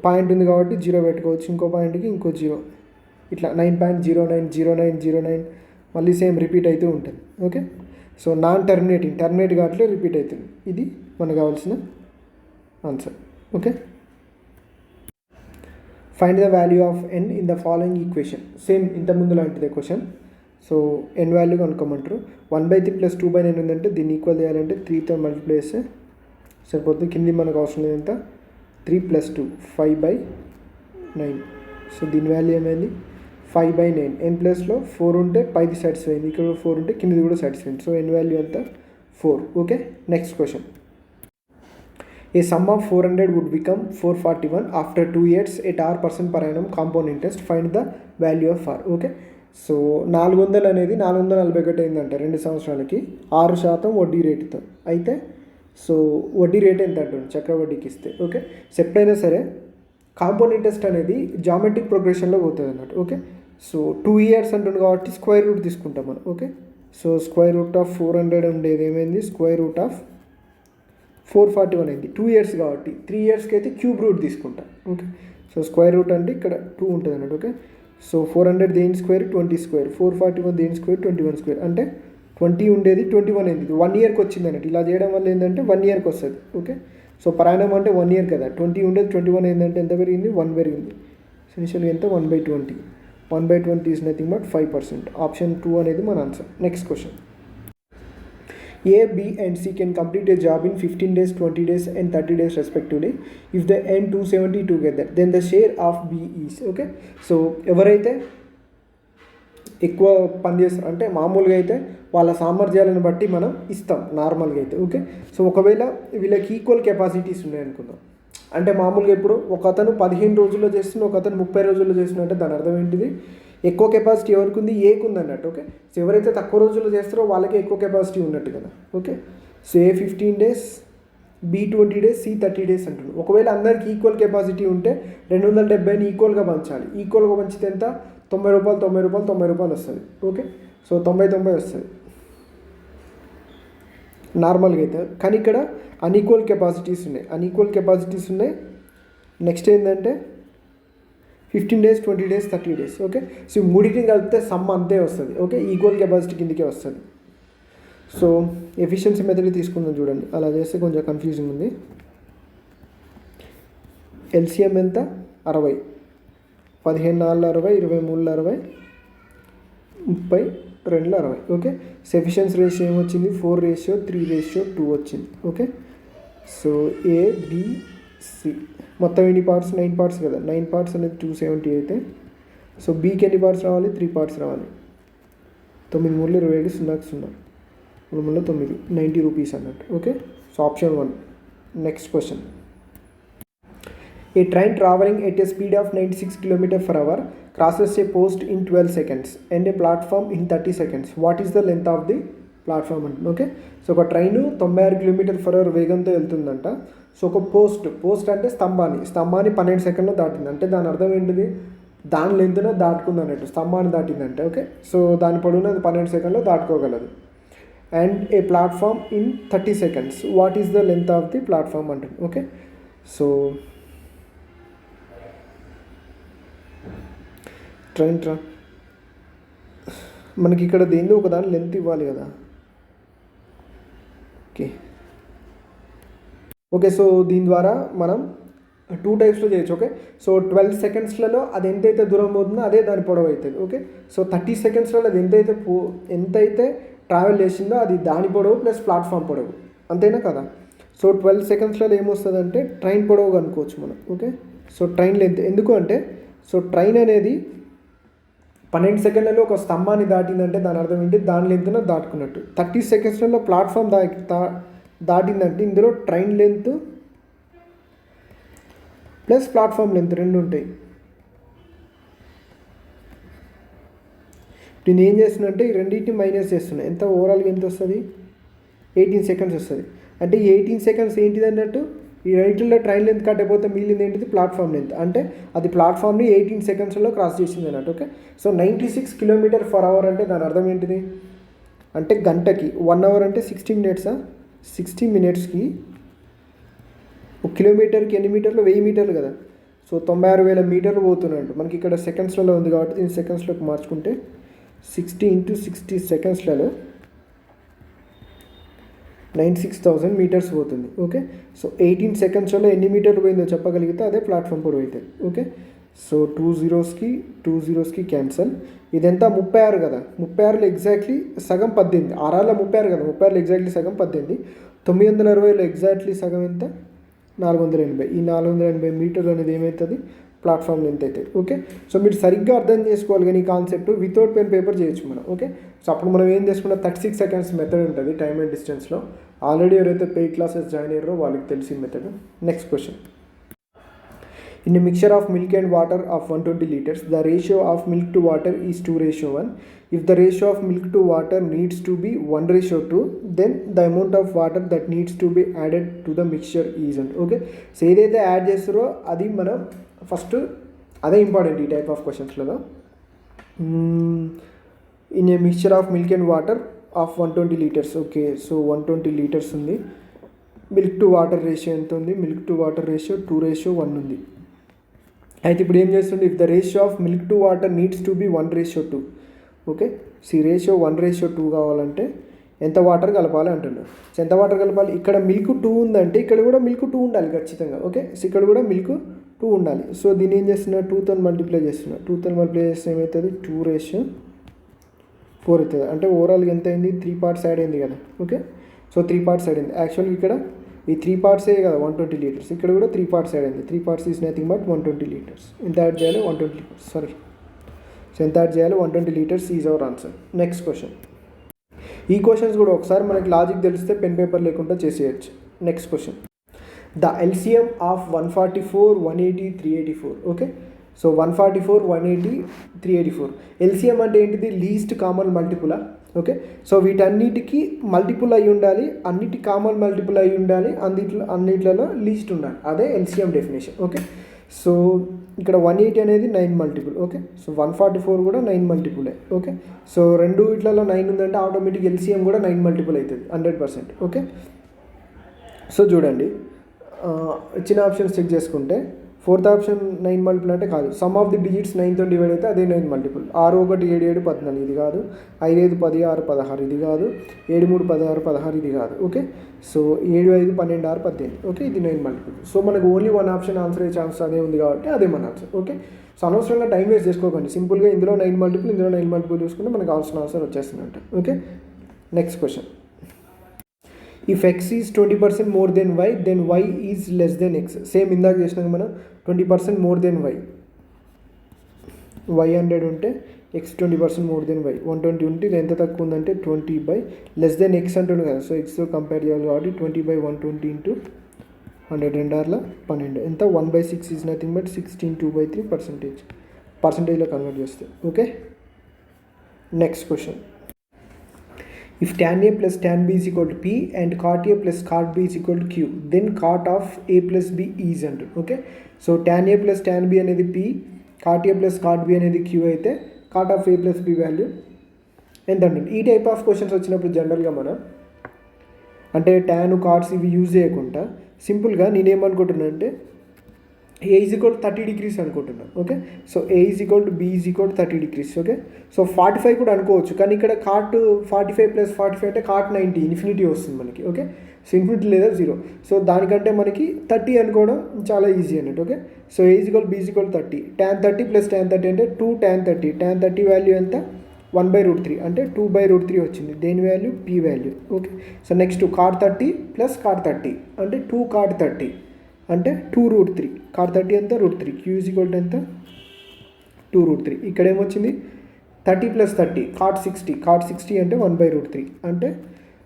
పాయింట్ ఉంది కాబట్టి 0 పెట్టుకోవచ్చు, ఇంకో పాయింట్కి ఇంకో 0, ఇట్లా 9.090909 మళ్ళీ సేమ్ రిపీట్ అవుతూ ఉంటుంది. Okay. So non terminating, terminate కాబట్టి రిపీట్ అవుతుంది. ఇది మనకు కావాల్సిన answer. Okay. Find the value of n in the following equation. Same ఇంతకుముందు లాంటిదే క్వశ్చన్. సో n వాల్యూ కనుక్కోమంటారు. 1/3 + 2/9 ఉందంటే దీన్ని ఈక్వల్ చేయాలంటే 3తో మల్టిప్లై చేస్తే సరిపోతుంది. కింది మనకు అవసరం లేదంత 3 + 2 5/9. సో దీని వాల్యూ ఏమైంది? 5/9. n ప్లస్లో 4 ఉంటే పైది సాటిస్ఫై అయింది, ఇక్కడ 4 ఉంటే కిందిది కూడా సాటిస్ఫై అయింది. సో n వాల్యూ అంతా 4. Okay. Next question. A sum of 400 would become 441 after 2 years at r% per annum compound interest. Find the value of r. Okay. So 400 అనేది 441 అయిందంట 2 సంవత్సరాలకి 6% వడ్డీ రేటుతో. అయితే సో వడ్డీ రేట్ ఎంత అంటుంది చక్రవడ్డీకి ఇస్తే. ఓకే, సో ఎప్పుడైనా సరే కాంపౌండ్ ఇంట్రెస్ట్ అనేది జామెట్రిక్ ప్రోగ్రెషన్లో పోతుంది అన్నట్టు. ఓకే, సో 2 years అంటుంది కాబట్టి స్క్వేర్ రూట్ తీసుకుంటాం మనం. Okay, so square root of 400 ఉండేది ఏమైంది, స్క్వేర్ రూట్ ఆఫ్ 441 అయింది. 2 years కాబట్టి 3 yearsకి అయితే క్యూబ్ రూట్ తీసుకుంటాం. ఓకే, సో స్క్వేర్ రూట్ అంటే ఇక్కడ 2 ఉంటుంది అన్నట్టు. ఓకే, సో 400 దేని స్క్వేర్ 20 స్క్వేర్, 441 దేని స్క్వేర్ 21 స్క్వేర్, అంటే 20 ఉండేది 21 అయింది. 1 yearకి వచ్చింది అన్నట్టు. ఇలా చేయడం వల్ల ఏంటంటే 1 yearకి వస్తుంది. ఓకే, సో పరాయణం అంటే 1 year కదా, 20 ఉండేది 21 అయిందంటే ఎంత పెరిగింది, 1 పెరిగింది. ఇనిషియల్గా ఎంత 1/20. 1/20 ఈజ్ నథింగ్ బట్ 5%. ఆప్షన్ 2 అనేది మన answer. Next question. A, B and C can complete a job in 15 days, 20 days and 30 days respectively. If they earn 270 together, then the share of B is. Okay, so ఎవరైతే ఎక్కువ పని చేస్తారు అంటే మామూలుగా అయితే వాళ్ళ సామర్థ్యాలను బట్టి మనం ఇస్తాం నార్మల్గా అయితే. ఓకే, సో ఒకవేళ వీళ్ళకి ఈక్వల్ కెపాసిటీస్ ఉన్నాయనుకుందాం. అంటే మామూలుగా ఇప్పుడు ఒక అతను 15 రోజుల్లో చేస్తున్న, ఒక అతను 30 రోజుల్లో చేస్తున్నా అంటే దాని అర్థం ఏంటిది, ఎక్కువ కెపాసిటీ ఎవరికి ఉంది, ఏకు ఉంది అన్నట్టు. ఓకే, సో ఎవరైతే తక్కువ రోజుల్లో చేస్తారో వాళ్ళకే ఎక్కువ కెపాసిటీ ఉన్నట్టు కదా. ఓకే, సో ఏ 15 days, B 20 days, C 30 days అంటున్నాడు. ఒకవేళ అందరికి ఈక్వల్ కెపాసిటీ ఉంటే 270ని ఈక్వల్గా పంచాలి. ఈక్వల్గా పంచితే ఎంత, 90 రూపాయలు 90 రూపాయలు 90 రూపాయలు వస్తుంది. ఓకే, సో 90 వస్తుంది నార్మల్గా అయితే. కానీ ఇక్కడ అన్ఈక్వల్ కెపాసిటీస్ ఉన్నాయి. నెక్స్ట్ ఏంటంటే 15 days, 20 days, 30 days. Okay, so మూడింటిని కలిపితే సమ్ అంతే వస్తుంది. ఓకే, ఈక్వల్ కెపాసిటీ కిందకే వస్తుంది. సో ఎఫిషియన్సీ మెథడ్ తీసుకుందాం చూడండి. అలా చేస్తే కొంచెం కన్ఫ్యూజింగ్ ఉంది. ఎల్సిఎం ఎంత 60, 15 4 60, 23 60, 32 60. ఓకే, సో ఎఫిషియన్సీ రేషియో ఏమొచ్చింది, 4:3:2 వచ్చింది. ఓకే, సో ABC మొత్తం ఎన్ని పార్ట్స్, 9 parts కదా. 9 parts అనేది 270 అయితే, సో బీకి ఎన్ని పార్ట్స్ రావాలి, 3 parts రావాలి. 9 3 27, 0 0 9 90 rupees అన్నట్టు. Okay, so option 1. Next question. A train traveling at a speed of 96 km/h crosses a post in 12 seconds and a platform in 30 seconds. What is the length of the platform అంటుంది. Okay, so ఒక train 96 km/h వేగంతో వెళ్తుందంట. So ఒక post అంటే స్తంభాన్ని 12 సెకండ్లో దాటింది. అంటే దాని అర్థం ఏంటిది, దాని లెంత్లో దాటుకుంది అన్నట్టు. స్తంభాన్ని దాటిందంటే. ఓకే, సో దాని పొడవున 12 సెకండ్లో దాటుకోగలదు. And a platform in 30 seconds. What is the length of the platform అంటుంది. ఓకే, సో ట్రైన్ మనకి ఇక్కడ దేందో ఒక దాని లెంత్ ఇవ్వాలి కదా. ఓకే, సో దీని ద్వారా మనం 2 typesలో చేయొచ్చు. ఓకే, సో 12 secondsలలో అది ఎంతైతే దూరం పోతుందో అదే దాని పొడవు అవుతుంది. ఓకే, సో 30 secondsలో అది ఎంతైతే ట్రావెల్ చేసిందో అది దాని పొడవు ప్లస్ ప్లాట్ఫామ్ పొడవు, అంతేనా కదా. సో 12 secondsలలో ఏమొస్తుంది అంటే ట్రైన్ పొడవు అనుకోవచ్చు మనం. ఓకే, సో ట్రైన్ లెంత్ ఎందుకు అంటే, సో ట్రైన్ అనేది 12 సెకండ్లలో ఒక స్తంభాన్ని దాటిందంటే దాని అర్థం ఏంటి, దాని లెంత్ను దాటుకున్నట్టు. 30 secondsలలో ప్లాట్ఫామ్ దాటిందంటే ఇందులో train length plus platform length రెండు ఉంటాయి. నేను ఏం చేస్తున్నా ఈ రెండింటిని మైనస్ చేస్తున్నా. ఎంత ఓవరాల్గా ఎంత వస్తుంది, 18 seconds వస్తుంది. అంటే ఈ 18 seconds ఏంటిది అన్నట్టు, ఈ రైట్లో ట్రైన్ లెంత్ కట్ అయిపోతే మిగిలింది ఏంటిది, ప్లాట్ఫామ్ లెంత్. అంటే అది ప్లాట్ఫామ్ని 18 secondsలో క్రాస్ చేసింది అన్నట్టు. ఓకే, సో 96 km/h అంటే దాని అర్థం ఏంటిది అంటే గంటకి 1 hour అంటే 60 minutes. 60 minutesకి 1 kilometerకి ఎన్ని మీటర్లు, 1000 మీటర్లు కదా. సో 96,000 మీటర్లు పోతున్నట్టు. మనకి ఇక్కడ సెకండ్స్లలో ఉంది కాబట్టి దీన్ని సెకండ్స్లోకి మార్చుకుంటే 60 × 60 సెకండ్స్లలో 96,000 meters పోతుంది. ఓకే, సో 18 secondsలో ఎన్ని మీటర్లు పోయిందో చెప్పగలిగితే అదే ప్లాట్ఫామ్ పొడవు అవుతుంది. Okay, so 2 zeros cancel. ఇదంతా 36 కదా. 36లో ఎగ్జాక్ట్లీ సగం 18. 6లో 36 కదా, 36లో ఎగ్జాక్ట్లీ సగం 18. 960లో ఎగ్జాక్ట్లీ సగం ఎంత, 480. ఈ 480 మీటర్లు అనేది ఏమవుతుంది, ప్లాట్ఫామ్ లెంత్ అవుతుంది. ఓకే, సో మీరు సరిగ్గా అర్థం చేసుకోవాలి కానీ ఈ కాన్సెప్ట్ వితౌట్ పెన్ పేపర్ చేయొచ్చు మనం. ఓకే, సో అప్పుడు మనం ఏం చేసుకున్నా 36 seconds మెథడ్ ఉంటుంది టైమ్ అండ్ డిస్టెన్స్లో. ఆల్రెడీ ఎవరైతే పెయిడ్ క్లాసెస్ జాయిన్ అయ్యారో వాళ్ళకి తెలిసిన method. Next question. In a mixture of milk and water of 120 liters, the ratio of milk to water is 2:1. If the ratio of milk to water needs to be 1:2, then the amount of water that needs to be added to the mixture is and okay. So ఏదైతే add చేస్తారో అది మనం first అదే important ఈ type of క్వశ్చన్స్లో. In a mixture of milk and water of 120 litres. Okay, so 120 litres ఉంది. Milk to water ratio ఎంత ఉంది? మిల్క్ టు వాటర్ రేషియో 2:1 ఉంది. అయితే ఇప్పుడు ఏం చేస్తుండే, if the ratio of milk to water needs to be 1:2. Okay, సి ratio 1:2 కావాలంటే ఎంత వాటర్ కలపాలి అంటున్నారు. సో ఎంత వాటర్ కలపాలి? ఇక్కడ మిల్క్ 2 ఉందంటే ఇక్కడ కూడా మిల్క్ 2 ఉండాలి ఖచ్చితంగా. ఓకే, సో ఇక్కడ కూడా మిల్క్ 2 ఉండాలి. సో దీన్ని ఏం చేస్తున్నా, 2తో మల్టిప్లై చేస్తున్నా. 2తో మల్టిప్లై చేస్తే ఏమవుతుంది? 2:4 అవుతుంది. అంటే ఓవరాల్గా ఎంత అయింది? 3 పార్ట్స్ యాడ్ అయింది కదా. ఓకే, సో 3 పార్ట్స్ యాడ్ అయింది. యాక్చువల్గా ఇక్కడ ఈ 3 పార్ట్సే కదా 120 లీటర్స్. ఇక్కడ కూడా 3 పార్ట్స్ యాడ్ అయింది. 3 parts is nothing but 120 litres. ఎంత యాడ్ చేయాలి? 120 లీటర్స్. సారీ, సో ఎంత యాడ్ చేయాలి? 120 litres is our answer. Next question. ఈ క్వశ్చన్స్ కూడా ఒకసారి మనకి లాజిక్ తెలిస్తే పెన్ పేపర్ లేకుండా చేసేయచ్చు. Next question. The LCM of 144, 180, 384. Okay, so 144, 180, 384. LCM అంటే ఏంటిది? లీస్ట్ కామన్ మల్టిపులా. ఓకే, సో వీటన్నిటికీ మల్టిపుల్ అయి ఉండాలి, అన్నిటి కామన్ మల్టిపుల్ అయి ఉండాలి, అన్నిట్లలో లీస్ట్ ఉండాలి. అదే ఎల్సిఎం డెఫినేషన్. ఓకే, సో ఇక్కడ 180 అనేది 9 మల్టిపుల్. ఓకే, సో 144 కూడా 9 మల్టిపులే. ఓకే, సో రెండు ఇట్లలో 9 ఉందంటే ఆటోమేటిక్ ఎల్సిఎం కూడా 9 మల్టిపుల్ అవుతుంది 100%. ఓకే, సో చూడండి, ఇచ్చిన ఆప్షన్స్ చెక్ చేసుకుంటే ఫోర్త్ ఆప్షన్ 9 మల్టిపుల్ అంటే కాదు. సమ్ ఆఫ్ ది డిజిట్స్ 9తో డివైడ్ అయితే అదే 9 మల్టిపుల్. 6 1 7 7 14 ఇది కాదు. 5 5 10 6 16 ఇది కాదు. 7 3 16 16 ఇది కాదు. Okay, so 7 5 12 6 18. ఓకే, ఇది 9 మల్టిపుల్. సో మనకు ఓన్లీ 1 ఆప్షన్ ఆన్సర్ అయ్యే ఛాన్స్ అదే ఉంది కాబట్టి అదే మన ఆన్సర్. ఓకే, సో అనవసరంగా టైం వేస్ట్ చేసుకోకండి. సింపుల్గా ఇందులో 9 మల్టిపుల్, ఇందులో 9 మల్టిపుల్ చూసుకుంటే మనకు కావాల్సిన ఆన్సర్ వచ్చేస్తుందంట. Okay, next question. If x is 20% more than y, then y is less than x. Same ఇందాక చేసినాక మనం 20% మోర్ దెన్ వై. వై 100 ఉంటే ఎక్స్ 20% మోర్ దెన్ వై. 120 ఉంటే ఇది ఎంత తక్కువ ఉందంటే 20 బై లెస్ దెన్ ఎక్స్ అంటుండే కదా. సో ఎక్స్తో కంపేర్ చేయాలి కాబట్టి 20/120 ఇంటూ 100 2 12 ఎంత? 1/6 ఈజ్ నథింగ్ బట్ 16 2/3 పర్సంటేజ్లో కన్వర్ట్ చేస్తే. Okay, next question. If tan A plus tan B is equal to P and cot A plus cot B is equal to Q, then cot of A plus B is unto. Okay, so tan A plus tan B అనేది P, cot A plus cot B అనేది Q అయితే cot of A plus B value ఎంత ఉంటుంది? ఈ type of questions వచ్చినప్పుడు జనరల్గా మనం అంటే tan కార్డ్స్ ఇవి యూజ్ చేయకుండా సింపుల్గా నేనేమనుకుంటున్నాను అంటే A is equal to 30 degrees అనుకుంటున్నాను. Okay, so A is equal to B is equal to 30 degrees. Okay, so 45 కూడా అనుకోవచ్చు, కానీ ఇక్కడ కాట్ 45 + 45 అంటే కాట్ 90 ఇన్ఫినిటీ వస్తుంది మనకి. ఓకే, సో ఇన్ఫినిటీ లేదా 0. సో దానికంటే మనకి 30 అనుకోవడం చాలా ఈజీ అన్నట్టు. Okay, so A is equal to B is equal to 30. tan 30 + tan 30 అంటే 2 tan 30. tan 30 వాల్యూ ఎంత? 1/√3 అంటే 2/√3 వచ్చింది. దేని value? P value. Okay, so next cot 30 + cot 30 అంటే 2 cot 30 అంటే 2√3. cot 30 ఎంత? √3. Q is equal to ఎంత? 2√3. ఇక్కడ ఏమొచ్చింది? 30 + 30 cot 60. cot 60 అంటే 1/√3 అంటే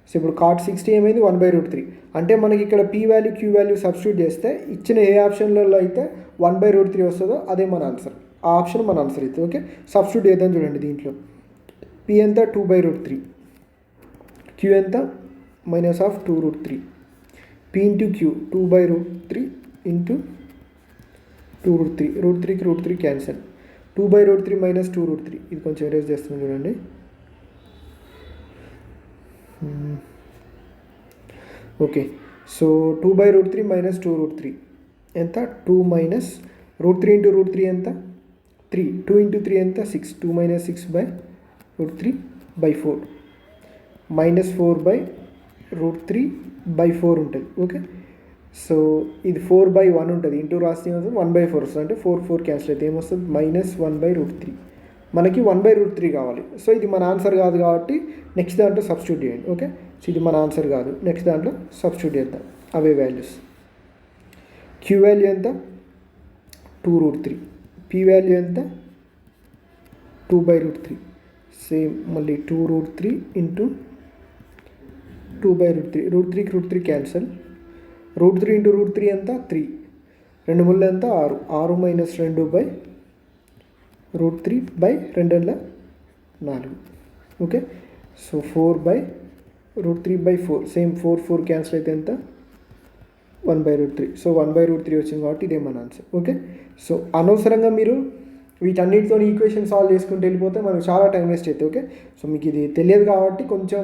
సో ఇప్పుడు cot 60 ఏమైంది? 1/√3 అంటే మనకి ఇక్కడ P value Q value substitute చేస్తే ఇచ్చిన ఏ ఆప్షన్లలో అయితే 1/√3 వస్తుందో అదే మన ఆన్సర్. ఆ ఆప్షన్ మన ఆన్సర్ అయితే. ఓకే, సబ్స్టిట్యూట్ చేద్దాం చూడండి. దీంట్లో P ఎంత? 2/√3. Q ఎంత? -2√3. P into Q 2/√3 into 2√3. √3కి √3 క్యాన్సల్. 2/√3 - 2√3. ఇది కొంచెం ఎరేజ్ చేస్తున్నాం చూడండి. ఓకే, సో 2/√3 - 2√3 ఎంత? 2 - √3 into √3 ఎంత? 3. 2 into 3 ఎంత? 6. 2 - 6/√3/4 -4/√3/4 ఉంటుంది. ఓకే, సో ఇది 4/1 ఉంటుంది. ఇంటూ రాస్తే 1/4 వస్తుంది. అంటే 4 4 క్యాన్సిల్ అయితే ఏమొస్తుంది? -1/√3. మనకి 1/√3 కావాలి. సో ఇది మన ఆన్సర్ కాదు కాబట్టి నెక్స్ట్ దాంట్లో సబ్స్టిట్యూట్ చేయండి. ఓకే, సో ఇది మన ఆన్సర్ కాదు, నెక్స్ట్ దాంట్లో సబ్స్టిట్యూట్ చేద్దాం అవే వాల్యూస్. Q వాల్యూ ఎంత? 2√3. P వాల్యూ ఎంత? 2/√3. సేమ్ మళ్ళీ 2√3 ఇంటూ 2/√3. √3కి √3 క్యాన్సల్. √3 into √3 ఎంత? 3. 2 ముళ్ళు ఎంత 6, 6 minus 2/√3/2 okay. So 4/√3/4 same 4 cancel అయితే ఎంత 1/√3. సో 1/√3 వచ్చింది కాబట్టి ఇదే మన ఆన్సర్. ఓకే. సో అనవసరంగా మీరు వీటన్నిటితో ఈక్వేషన్ సాల్వ్ చేసుకుంటూ వెళ్ళిపోతే మనకు చాలా టైం వేస్ట్ అవుతుంది. ఓకే. సో మీకు ఇది తెలియదు కాబట్టి కొంచెం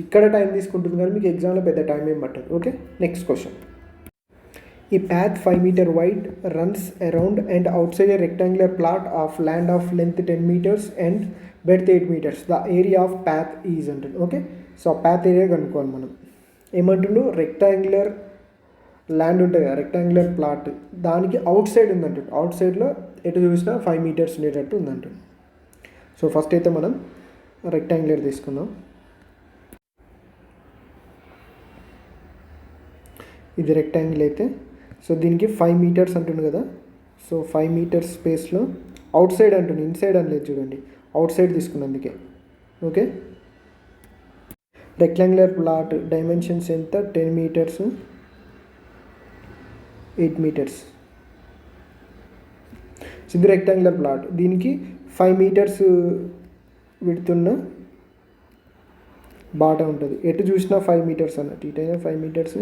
ఇక్కడ టైం తీసుకుంటుంది, కానీ మీకు ఎగ్జామ్లో పెద్ద టైం ఏం పట్టదు. Okay. Next question. A path 5 meter wide runs around and outside a rectangular plot of land of length 10 meters and breadth 8 meters. The area of path is అంటుంది. ఓకే. సో ఆ path area కనుక్కోవాలి మనం. ఏమంటుండు, rectangular land ఉంటుంది కదా, rectangular plot, దానికి out side ఉందంటుంది. Out సైడ్లో ఎటు చూసినా 5 meters ఉండేటట్టు ఉందంటుంది. సో ఫస్ట్ అయితే మనం రెక్టాంగులర్ తీసుకుందాం. ఇది రెక్టాంగిల్ అయితే సో దీనికి 5 meters అంటుంది కదా. సో 5 meters స్పేస్లో అవుట్ సైడ్ అంటుంది, ఇన్సైడ్ అని లేదు చూడండి, అవుట్ సైడ్ తీసుకున్నాం అందుకే. ఓకే. రెక్టాంగులర్ ప్లాట్ డైమెన్షన్స్ ఎంత 10 meters 8 meters. ఇది రెక్టాంగులర్ ప్లాట్, దీనికి 5 meters విడుతున్న బాట ఉంటుంది. ఎటు చూసినా 5 meters అన్నట్టు, ఇటైనా 5 meters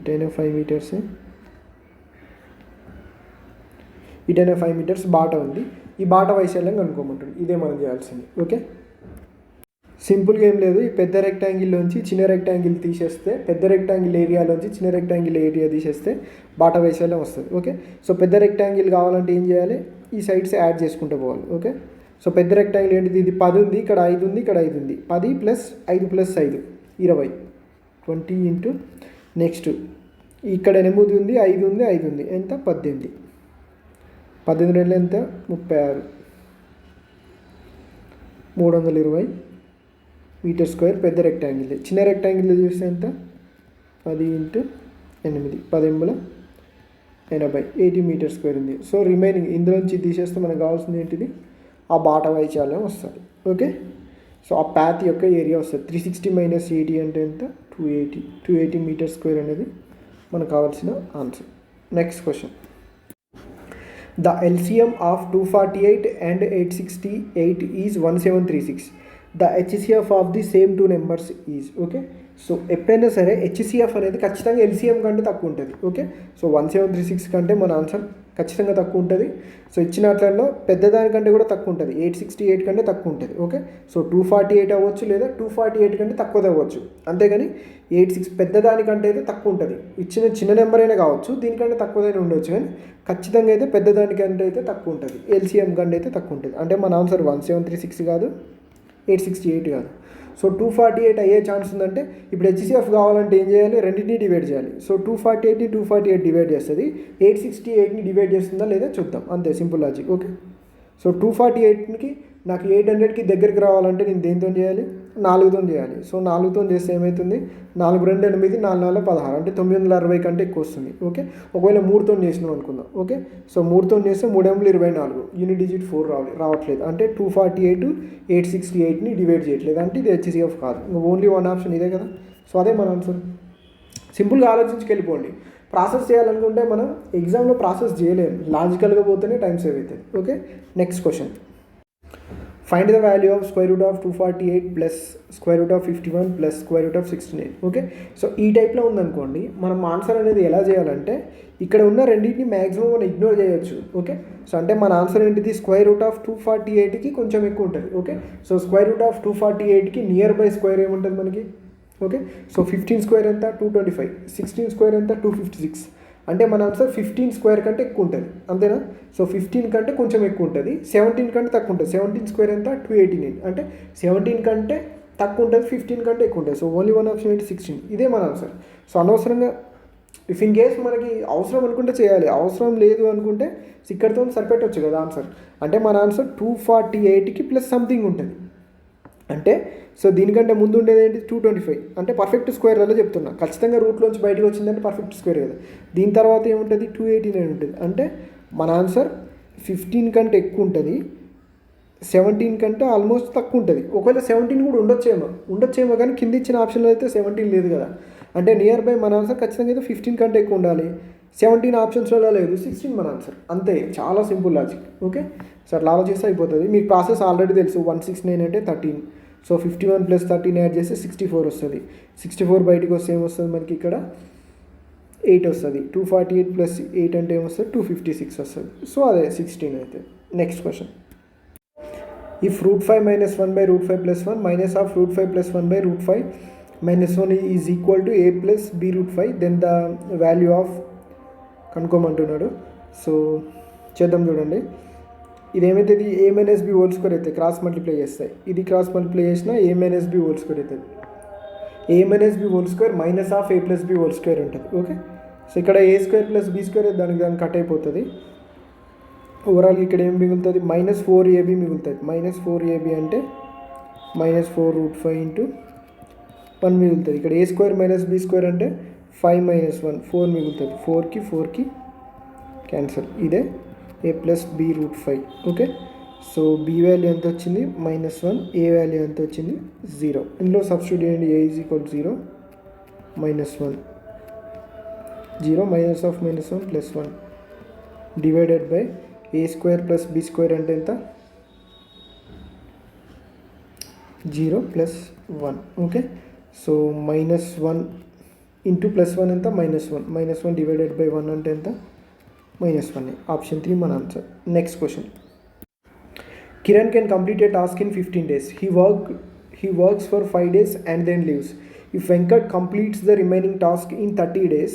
ఇటైనా 5 meters ఇటైనా 5 meters బాట ఉంది. ఈ బాట వైశాల్యం కనుక్కోమంటుంది. ఇదే మనం చేయాల్సింది. ఓకే. సింపుల్గా ఏం లేదు, ఈ పెద్ద రెక్టాంగిల్లోంచి చిన్న రెక్టాంగిల్ తీసేస్తే, పెద్ద రెక్టాంగిల్ ఏరియాలోంచి చిన్న రెక్టాంగిల్ ఏరియా తీసేస్తే బాట వైశాల్యం వస్తుంది. ఓకే. సో పెద్ద రెక్టాంగిల్ కావాలంటే ఏం చేయాలి, ఈ సైడ్స్ యాడ్ చేసుకుంటూ పోవాలి. ఓకే. సో పెద్ద రెక్టాంగిల్ ఏంటిది, ఇది 10 ఉంది, ఇక్కడ 5 ఉంది, ఇక్కడ 5 ఉంది. 10 + 5 + 5 20, 20 ఇంటూ నెక్స్ట్ ఇక్కడ 8 ఉంది, 5 ఉంది, 5 ఉంది, ఎంత 18. 18 ఎంత 36, 320 మీటర్ స్క్వేర్ పెద్ద రెక్టాంగిల్. చిన్న రెక్టాంగిల్ చూస్తే ఎంత 10 × 8, 10 × 80, 80 meters స్క్వేర్ ఉంది. సో రిమైనింగ్ ఇందులోంచి తీసేస్తే మనకు కావాల్సింది ఏంటిది, ఆ బాట వైశాల్యం వస్తుంది. ఓకే. సో ఆ ప్యాత్ యొక్క ఏరియా వస్తుంది. 360 - 80 అంటే ఎంత 280 meters స్క్వేర్ అనేది మనకు కావాల్సిన answer. Next question. The LCM of 248 and 868 is 1736. The HCF of the same two numbers is. Okay. So ఎప్పుడైనా సరే HCF అనేది ఖచ్చితంగా LCM కంటే తక్కువ ఉంటుంది. ఓకే. సో 1736 కంటే మన ఆన్సర్ ఖచ్చితంగా తక్కువ ఉంటుంది. సో ఇచ్చినట్లలో పెద్దదానికంటే కూడా తక్కువ ఉంటుంది, 868 కంటే తక్కువ ఉంటుంది. ఓకే. సో 248 అవ్వచ్చు, లేదా 248 కంటే తక్కువది అవ్వచ్చు. అంతేగాని 86 పెద్దదానికంటే అయితే తక్కువ ఉంటుంది. ఇచ్చిన చిన్న నెంబర్ అయినా కావచ్చు, దీనికంటే తక్కువదైనా ఉండొచ్చు, కానీ ఖచ్చితంగా అయితే పెద్దదానికంటే అయితే తక్కువ ఉంటుంది, LCM కంటే అయితే తక్కువ ఉంటుంది. అంటే మన ఆన్సర్ 1736 కాదు, 868 కాదు. సో 248 అయ్యే ఛాన్స్ ఉందంటే ఇప్పుడు HCF కావాలంటే ఏం చేయాలి, రెండింటిని డివైడ్ చేయాలి. సో 248ని 248 డివైడ్ చేస్తుంది, 868ని డివైడ్ చేస్తుందా లేదా చూద్దాం, అంతే సింపుల్ లాజిక్. ఓకే. సో 248కి నాకు 800కి దగ్గరికి రావాలంటే నేను దేనితో చేయాలి, 4తో చేయాలి. సో 4తో చేస్తే ఏమవుతుంది, 4 × 2 8, 4 × 4 16, అంటే 960 కంటే ఎక్కువ వస్తుంది. ఓకే. ఒకవేళ 3తో చేసినాం అనుకుందాం. ఓకే. సో 3తో చేస్తే 3 × 24, యూనిట్ డిజిట్ 4 రావట్లేదు, అంటే 248 868ని డివైడ్ చేయట్లేదు, అంటే ఇది HCF కాదు. ఓన్లీ వన్ ఆప్షన్ ఇదే కదా. సో అదే మన ఆన్సర్. సింపుల్గా ఆలోచించుకెళ్ళిపోండి. ప్రాసెస్ చేయాలనుకుంటే మనం ఎగ్జామ్లో ప్రాసెస్ చేయలేము, లాజికల్గా పోతేనే టైం సేవ్ అవుతుంది. Okay. Next question. Find the value of √248 plus √51 plus √69. Okay. So ఈ టైప్లో ఉందనుకోండి, మనం ఆన్సర్ అనేది ఎలా చేయాలంటే ఇక్కడ ఉన్న రెండింటిని మ్యాక్సిమం మనం ఇగ్నోర్ చేయొచ్చు. ఓకే. సో అంటే మన ఆన్సర్ ఏంటిది, √248కి కొంచెం ఎక్కువ ఉంటుంది. ఓకే. సో √248కి నియర్ బై స్క్వేర్ ఏముంటుంది మనకి. ఓకే. సో 15 స్క్వేర్ ఎంత 225, 16 స్క్వేర్ ఎంత 256, అంటే మన ఆన్సర్ 15 స్క్వేర్ కంటే ఎక్కువ ఉంటుంది, అంతేనా. సో 15 కంటే కొంచెం ఎక్కువ ఉంటుంది, 17 కంటే తక్కువ ఉంటుంది. 17 స్క్వేర్ ఎంత 289, అంటే 17 కంటే తక్కువ ఉంటుంది, 15 కంటే ఎక్కువ ఉంటుంది. సో ఓన్లీ వన్ ఆప్షన్ ఏంటి 16, ఇదే మన ఆన్సర్. సో అనవసరంగా ఇఫ్ ఇన్ కేస్ మనకి అవసరం అనుకుంటే చేయాలి, అవసరం లేదు అనుకుంటే ఇక్కడితో సరిపెట్టవచ్చు కదా ఆన్సర్. అంటే మన ఆన్సర్ 248కి ప్లస్ సంథింగ్ ఉంటుంది, అంటే సో దీనికంటే ముందు ఉండేది ఏంటి 225, అంటే పర్ఫెక్ట్ స్క్వేర్లలో చెప్తున్నా. ఖచ్చితంగా రూట్లోంచి బయటకు వచ్చిందంటే పర్ఫెక్ట్ స్క్వేర్ కదా. దీని తర్వాత ఏముంటుంది 289 ఉంటుంది, అంటే మన ఆన్సర్ 15 కంటే ఎక్కువ ఉంటుంది, 17 కంటే ఆల్మోస్ట్ తక్కువ ఉంటుంది. ఒకవేళ 17 కూడా ఉండొచ్చేమో కానీ కింద ఇచ్చిన ఆప్షన్లో అయితే 17 లేదు కదా. అంటే నియర్ బై మన ఆన్సర్ ఖచ్చితంగా అయితే 15 కంటే ఎక్కువ ఉండాలి, 17 ఆప్షన్స్లలో లేదు, 16 మన ఆన్సర్. అంతే, చాలా సింపుల్ లాజిక్. ఓకే, సో అట్లా ఆలోచిస్తే అయిపోతుంది. మీకు ప్రాసెస్ ఆల్రెడీ తెలుసు. 169 అంటే 13, సో 51 + 13 యాడ్ చేస్తే 64 వస్తుంది. 64 బయటకు వస్తే ఏమొస్తుంది మనకి ఇక్కడ 8 వస్తుంది. 248 + 8 అంటే ఏమొస్తుంది 256 వస్తుంది. సో అదే 16 అయితే. Next question. If √5 - 1/√5 + 1 minus of √5 + 1/√5 - 1 is equal to a + b√5, then the value of కనుక్కోమంటున్నాడు. సో చేద్దాం చూడండి. ఇదేమైతే a - b హోల్ స్క్వేర్ అయితే క్రాస్ మల్టిప్లై చేస్తాయి. ఇది క్రాస్ మల్టిప్లై చేసినా a - b హోల్ స్క్వేర్ అవుతుంది. a - b whole square minus of a + b whole square ఉంటుంది. ఓకే, సో ఇక్కడ a² + b² దానికి కట్ అయిపోతుంది. ఓవరాల్ ఇక్కడ ఏం మిగులుతుంది, -4ab మిగులుతుంది. -4ab అంటే -4√5 × 1 మిగులుతుంది. ఇక్కడ a² - b² అంటే 5 - 1 4 మిగులుతుంది. 4కి 4కి క్యాన్సల్. ఇదే a + b√5. Okay, so b value ఎంత వచ్చింది -1, a వాల్యూ ఎంత వచ్చింది 0. ఇందులో సబ్స్టిట్యూట్ చేయండి. a = 0, -1 0 -(-1 + 1) divided by a² + b² అంటే ఎంత 0 + 1. ఓకే, సో -1 × +1 ఎంత -1, -1 డివైడెడ్ బై 1 అంటే ఎంత -1. ఆప్షన్ 3 మన answer. Next question. Kiran can complete a task in 15 days. He works for 5 days and then leaves. If Venkat completes the remaining task in 30 days,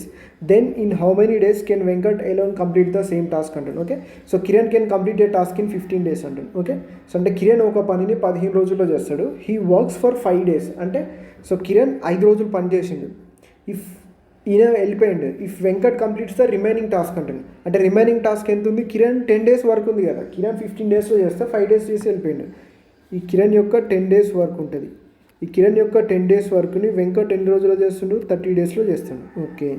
then in how many days can Venkat alone complete the same task అంటాను. Okay, so Kiran can complete a task in 15 days అంటాను. Okay, so అంటే కిరణ్ ఒక పనిని 15 రోజుల్లో చేస్తాడు. He works for 5 days అంటే so Kiran 5 రోజులు పని చేసిండు. ఇఫ్ ఈయన వెళ్ళిపోయిండు. If Venkat completes the remaining task అంటాను. అంటే రిమైనింగ్ టాస్క్ ఎంత ఉంది, కిరణ్ 10 days వర్క్ ఉంది కదా. కిరణ్ 15 daysలో చేస్తే 5 days చేసి వెళ్ళిపోయిండు. ఈ కిరణ్ యొక్క 10 days వర్క్ ఉంటుంది. ఈ కిరణ్ యొక్క 10 days వర్క్ని వెంకట్ ఎన్ని రోజుల్లో చేస్తుండు, 30 daysలో చేస్తుండు. Okay,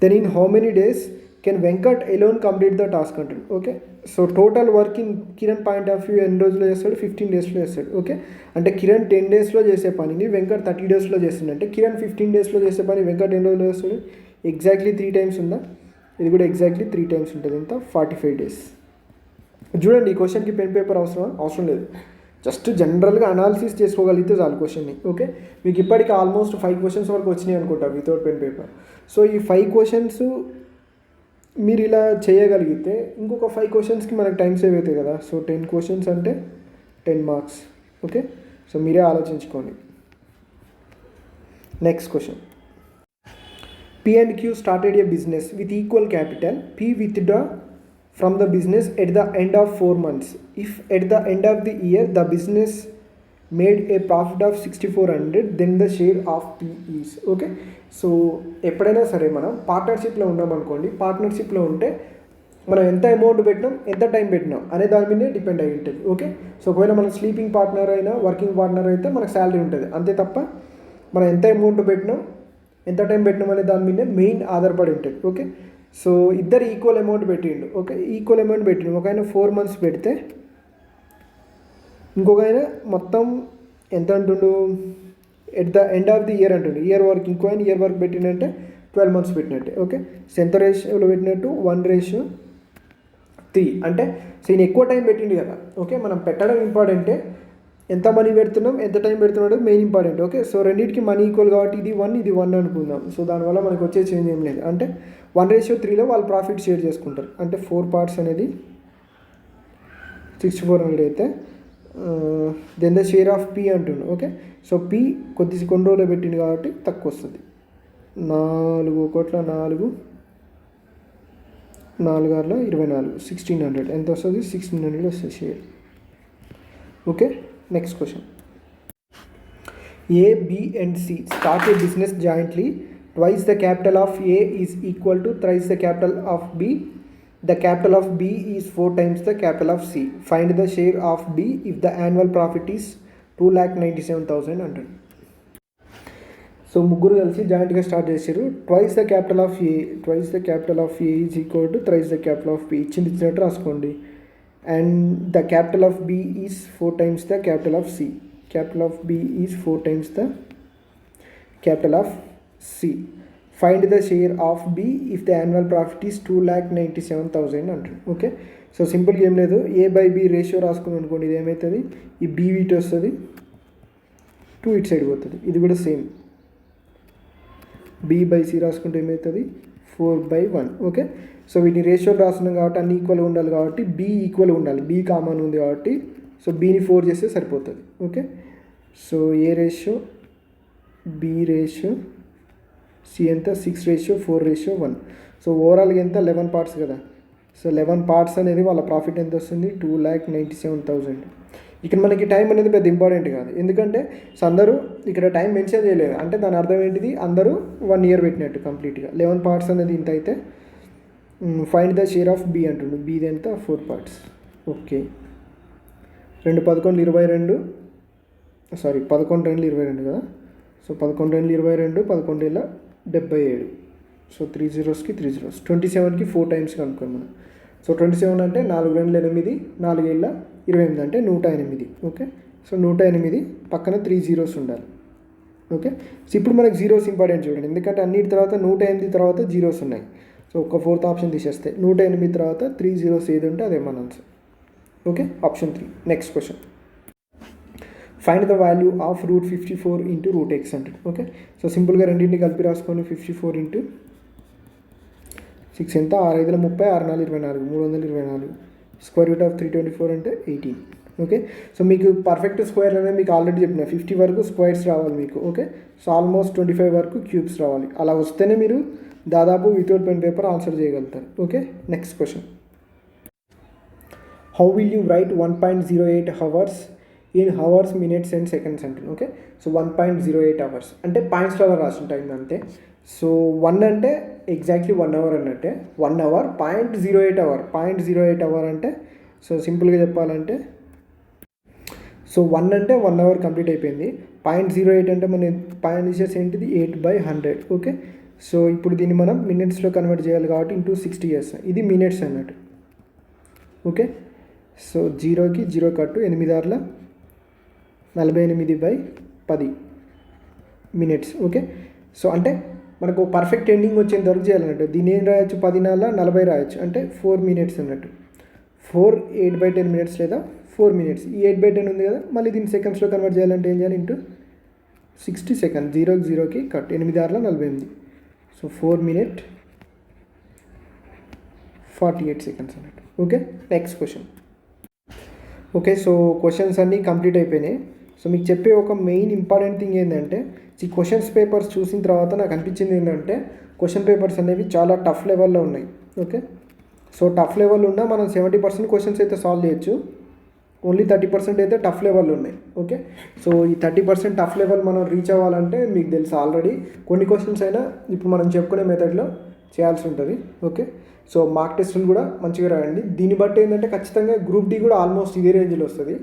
then in how many days can Venkat alone complete the task అంటాడు. Okay, so total work in Kiran point of view ఎన్ని రోజుల్లో చేస్తాడు, 15 daysలో చేస్తాడు. ఓకే, అంటే కిరణ్ 10 daysలో చేసే పనిని వెంకట్ 30 daysలో చేస్తుండే. అంటే కిరణ్ 15 daysలో చేసే పని వెంకట్ ఎన్ని రోజుల్లో చేస్తాడు, ఎగ్జాక్ట్లీ 3 times ఉందా. ఇది కూడా ఎగ్జాక్ట్లీ 3 times ఉంటుంది. ఎంత 45 days. చూడండి, ఈ క్వశ్చన్కి పెన్ పేపర్ అవసరం లేదు. జస్ట్ జనరల్గా అనాలిసిస్ చేసుకోగలిగితే చాలు క్వశ్చన్ని. ఓకే, మీకు ఇప్పటికి ఆల్మోస్ట్ 5 questions వరకు వచ్చినాయి అనుకుంటా వితౌట్ పెన్ పేపర్. సో ఈ 5 questions మీరు ఇలా చేయగలిగితే ఇంకొక 5 questionsకి మనకు టైం సేవ్ అవుతాయి కదా. సో 10 questions అంటే 10 marks. ఓకే, సో మీరే ఆలోచించుకోండి. Next question. P and Q started a business with equal capital. P withdraw from the business at the end of 4 months. If at the end of the year the business made a profit of 6400, then the share of P is. Okay, so ఎప్పుడైనా సరే మనం పార్ట్నర్షిప్లో ఉన్నామనుకోండి. పార్ట్నర్షిప్లో ఉంటే మనం ఎంత amount పెట్టినాం, ఎంత time పెట్టినాం అనే దాని మీదే డిపెండ్ అయి ఉంటుంది. ఓకే, సో ఒకవేళ మనం స్లీపింగ్ పార్ట్నర్ అయినా వర్కింగ్ పార్ట్నర్ అయితే మనకు శాలరీ ఉంటుంది. అంతే తప్ప మనం ఎంత అమౌంట్ పెట్టినాం, ఎంత టైం పెట్టినాం అనే దాని మీదే మెయిన్ ఆధారపడి ఉంటుంది. ఓకే, సో ఇద్దరు ఈక్వల్ అమౌంట్ పెట్టిండు. ఓకే, ఈక్వల్ అమౌంట్ పెట్టిండు. ఒక ఆయన 4 months పెడితే ఇంకొక ఆయన మొత్తం ఎంత అంటుండు, at the end of the year అంటుండు. ఇయర్ వర్క్ ఇంకో ఆయన ఇయర్ వర్క్ పెట్టినట్టే 12 months పెట్టినట్టే. ఓకే, సో ఎంత రేషియోలో పెట్టినట్టు 1:3. అంటే సో ఈయన ఎక్కువ టైం పెట్టిండు కదా. ఓకే, మనం పెట్టడం ఇంపార్టెంటే, ఎంత మనీ పెడుతున్నాం, ఎంత టైం పెడుతున్నాడు మెయిన్ ఇంపార్టెంట్. ఓకే, సో రెండింటికి మనీ ఈక్వల్ కాబట్టి ఇది 1 ఇది 1 అనుకుందాం. సో దానివల్ల మనకు వచ్చే చేంజ్ ఏం లేదు. అంటే 1:3లో వాళ్ళు ప్రాఫిట్ షేర్ చేసుకుంటారు. అంటే 4 parts అనేది 6400 అయితే then the share of P అంటుండు. ఓకే, సో P కొన్ని రోజులు పెట్టింది కాబట్టి తక్కువ వస్తుంది. 4 కోట్ల 4 4 24 1600 ఎంత వస్తుంది, 1600 వస్తుంది share. Okay, next question. A, B and C start a business jointly. Twice the capital of A is equal to thrice the capital of B. The capital of B is 4 times the capital of C. Find the share of B if the annual profit is 2,97,000 అంటారు. So ముగ్గురు కలిసి జాయింట్గా start చేశారు. Twice the capital of A is equal to thrice the capital of B. ఇచ్చినట్టు రాసుకోండి. And the capital of B is 4 times the capital of C. Capital of B is 4 times the capital of C. Find the share of B if the annual profit is 2,97,000 అంటాడు. Okay, so సింపుల్గా ఏం లేదు, ఏ by B ratio రాసుకుని అనుకోండి, ఇది ఏమవుతుంది, ఈ B ఇటు వస్తుంది, 2 ఇటు సైడ్ పోతుంది. ఇది కూడా సేమ్, బి బై సి రాసుకుంటే ఏమవుతుంది, 4/1. ఓకే, సో వీటిని రేషియోలు రాస్తున్నాం కాబట్టి అన్ని ఈక్వల్గా ఉండాలి కాబట్టి బి ఈక్వల్గా ఉండాలి, బి కామన్ ఉంది కాబట్టి సో బీని 4 చేస్తే సరిపోతుంది. ఓకే, సో ఏ రేషియో, బి రేషియో, సి ఎంత, 6:4:1. సో ఓవరాల్గా ఎంత, 11 పార్ట్స్ కదా. సో 11 పార్ట్స్ అనేది వాళ్ళ ప్రాఫిట్ ఎంత వస్తుంది, 2,97,000. ఇక్కడ మనకి టైం అనేది పెద్ద ఇంపార్టెంట్ కాదు, ఎందుకంటే సో అందరూ ఇక్కడ టైం మెన్షన్ చేయలేదు అంటే దాని అర్థం ఏంటిది, అందరూ 1 ఇయర్ పెట్టినట్టు కంప్లీట్గా. 11 పార్ట్స్ అనేది ఇంత అయితే find the share of B అంటుండు, బిది ఎంత, 4 పార్ట్స్. ఓకే, 11 2 22 కదా. సో 11 2 22, 11 77. సో 3 zeros-కి 3 zeros, 27కి 4 times కనుక్కోండి మనం. సో 27 అంటే 4 2 8, 4 7 28 అంటే 108. ఓకే, సో 108 పక్కన 3 zeros ఉండాలి. ఓకే, సో ఇప్పుడు మనకు జీరోస్ ఇంపార్టెంట్ చూడండి, ఎందుకంటే అన్నిటి తర్వాత 108 తర్వాత జీరోస్ ఉన్నాయి. సో ఒక 4th ఆప్షన్ తీసేస్తే 108 తర్వాత 3 zeros ఏది ఉంటే అదే మన answer. Okay, option 3. Next question, find the value of √54 into √x అంటే. ఓకే, సో సింపుల్గా రెండింటిని కలిపి రాసుకొని 54 ఇంటూ 6 ఎంత, 6 5 30, 6 4 24, 324. స్క్వేర్ రూట్ ఆఫ్ 324 అంటే 18. ఓకే, సో మీకు పర్ఫెక్ట్ స్క్వేర్ అనేది మీకు ఆల్రెడీ చెప్పిన 50 వరకు స్క్వేర్స్ రావాలి మీకు. ఓకే, సో ఆల్మోస్ట్ 25 వరకు క్యూబ్స్ రావాలి. అలా వస్తేనే మీరు దాదాపు వితౌట్ పెన్ పేపర్ ఆన్సర్ చేయగలుగుతారు. Okay, next question, how will you right 1.08 hours in hours, minutes and seconds అంటే. ఓకే, సో 1.08 hours అంటే పాయింట్స్లో రాసిన టైం అంతే. సో 1 అంటే ఎగ్జాక్ట్లీ 1 hour అన్నట్టే, 1 hour 0.08 hour, 0.08 hour అంటే సో సింపుల్గా చెప్పాలంటే సో 1 అంటే 1 hour కంప్లీట్ అయిపోయింది. 0.08 అంటే మన పాయింట్ తీసేసి ఏంటిది, 8/100. ఓకే, సో ఇప్పుడు దీన్ని మనం మినిట్స్లో కన్వర్ట్ చేయాలి కాబట్టి ఇంటూ 60 years, ఇది మినిట్స్ అన్నట్టు. ఓకే, సో 0కి 0 కట్టు, 8 48/10 మినిట్స్. ఓకే, సో అంటే మనకు పర్ఫెక్ట్ ఎండింగ్ వచ్చేంత వరకు చేయాలన్నట్టు. దీన్ని ఏం రాయొచ్చు, 10 4 40 రాయొచ్చు, అంటే 4 minutes అన్నట్టు. 4 8/10 minutes లేదా 4 minutes. ఈ 8/10 ఉంది కదా, మళ్ళీ దీన్ని సెకండ్స్లో కన్వర్ట్ చేయాలంటే ఏం చేయాలి, ఇంటూ 60 seconds, 0కి 0కి కట్, 8 48. సో 4 minutes 48 seconds అన్నట్టు. Okay, next question. Okay, so questions అన్నీ కంప్లీట్ అయిపోయినాయి. సో మీకు చెప్పే ఒక మెయిన్ ఇంపార్టెంట్ థింగ్ ఏంటంటే, ఈ క్వశ్చన్స్ పేపర్స్ చూసిన తర్వాత నాకు అనిపించింది ఏంటంటే క్వశ్చన్ పేపర్స్ అనేవి చాలా టఫ్ లెవెల్లో ఉన్నాయి. ఓకే, సో టఫ్ లెవెల్ ఉన్నా మనం 70% క్వశ్చన్స్ అయితే సాల్వ్ చేయొచ్చు, ఓన్లీ 30% అయితే టఫ్ లెవెల్ ఉన్నాయి. ఓకే, సో ఈ 30% టఫ్ లెవెల్ మనం రీచ్ అవ్వాలంటే మీకు తెలుసు ఆల్రెడీ కొన్ని క్వశ్చన్స్ అయినా ఇప్పుడు మనం చెప్పుకునే మెథడ్లో చేయాల్సి ఉంటుంది. ఓకే, సో మార్క్ టెస్టులు కూడా మంచిగా రాయండి. దీన్ని బట్టి ఏంటంటే ఖచ్చితంగా గ్రూప్ డి కూడా ఆల్మోస్ట్ ఇదే రేంజ్లో వస్తుంది.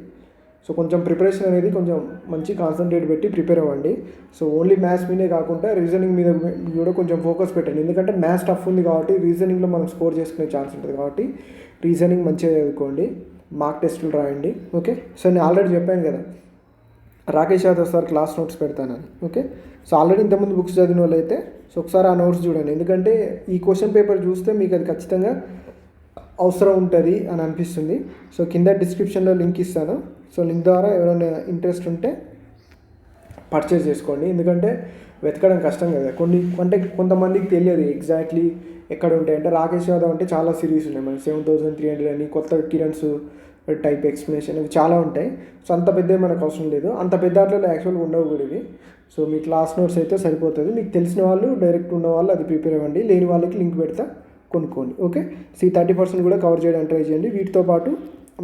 సో కొంచెం ప్రిపరేషన్ అనేది కొంచెం మంచి కాన్సన్ట్రేట్ పెట్టి ప్రిపేర్ అవ్వండి. సో ఓన్లీ మ్యాథ్స్ మీదే కాకుండా రీజనింగ్ మీద కూడా కొంచెం ఫోకస్ పెట్టండి, ఎందుకంటే మ్యాథ్స్ టఫ్ ఉంది కాబట్టి రీజనింగ్లో మనం స్కోర్ చేసుకునే ఛాన్స్ ఉంటుంది కాబట్టి రీజనింగ్ మంచిగా చదువుకోండి, మార్క్ టెస్టులు రాయండి. ఓకే, సో నేను ఆల్రెడీ చెప్పాను కదా Rakesh Yadav sir class notes పెడతానని. ఓకే, సో ఆల్రెడీ ఇంతకుముందు బుక్స్ చదివిన వాళ్ళు అయితే సో ఒకసారి ఆ నోట్స్ చూడండి, ఎందుకంటే ఈ క్వశ్చన్ పేపర్ చూస్తే మీకు అది ఖచ్చితంగా అవసరం ఉంటుంది అని అనిపిస్తుంది. సో కింద డిస్క్రిప్షన్లో లింక్ ఇస్తాను, సో లింక్ ద్వారా ఎవరైనా ఇంట్రెస్ట్ ఉంటే పర్చేస్ చేసుకోండి, ఎందుకంటే వెతకడం కష్టం కదా. కొంతమందికి తెలియదు ఎగ్జాక్ట్లీ ఎక్కడ ఉంటాయి. అంటే రాకేష్ యాదవ్ అంటే చాలా సిరీస్ ఉన్నాయి, మనకి 7300 అని, కొత్త కిరణ్స్ టైప్ ఎక్స్ప్లెనేషన్ ఇవి చాలా ఉంటాయి. సో అంత పెద్దవి మనకు అవసరం లేదు, అంత పెద్ద వాటిలో యాక్చువల్గా ఉండవు కూడా ఇవి. సో మీ క్లాస్ నోట్స్ అయితే సరిపోతుంది. మీకు తెలిసిన వాళ్ళు డైరెక్ట్ ఉన్న వాళ్ళు అది ప్రిపేర్ అవ్వండి, లేని వాళ్ళకి లింక్ పెడతా కొనుక్కోండి. ఓకే, సో ఈ 30% కూడా కవర్ చేయడానికి ట్రై చేయండి. వీటితో పాటు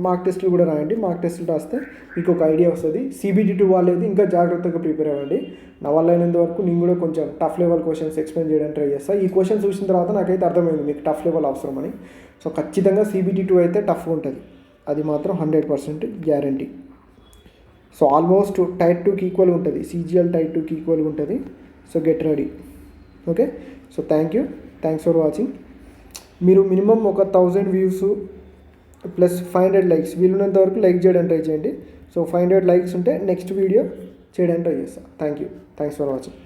మార్క్ టెస్టులు కూడా రాయండి, మార్క్ టెస్టులు రాస్తే మీకు ఒక ఐడియా వస్తుంది. CBT2 వాళ్ళేది ఇంకా జాగ్రత్తగా ప్రిపేర్ అవ్వండి. నా వల్ల అయినంత వరకు నేను కూడా కొంచెం టఫ్ లెవెల్ క్వశ్చన్స్ ఎక్స్ప్లెయిన్ చేయడానికి ట్రై చేస్తాను. ఈ క్వశ్చన్ చూసిన తర్వాత నాకైతే అర్థమైంది మీకు టఫ్ లెవెల్ అవసరమని. సో ఖచ్చితంగా CBT2 అయితే టఫ్ ఉంటుంది, అది మాత్రం 100% గ్యారంటీ. సో ఆల్మోస్ట్ టైర్ 2కి ఈక్వల్ ఉంటుంది, CGL టైర్ 2కి ఈక్వల్గా ఉంటుంది. So get ready. Okay, so thanks for watching. మీరు మినిమం ఒక 1000 వ్యూస్ ప్లస్ 500 likes వీలున్నంత వరకు లైక్ చేయడానికి ట్రై చేయండి. సో 500 likes ఉంటే నెక్స్ట్ వీడియో చేయడానికి ట్రై చేస్తాను. Thanks for watching.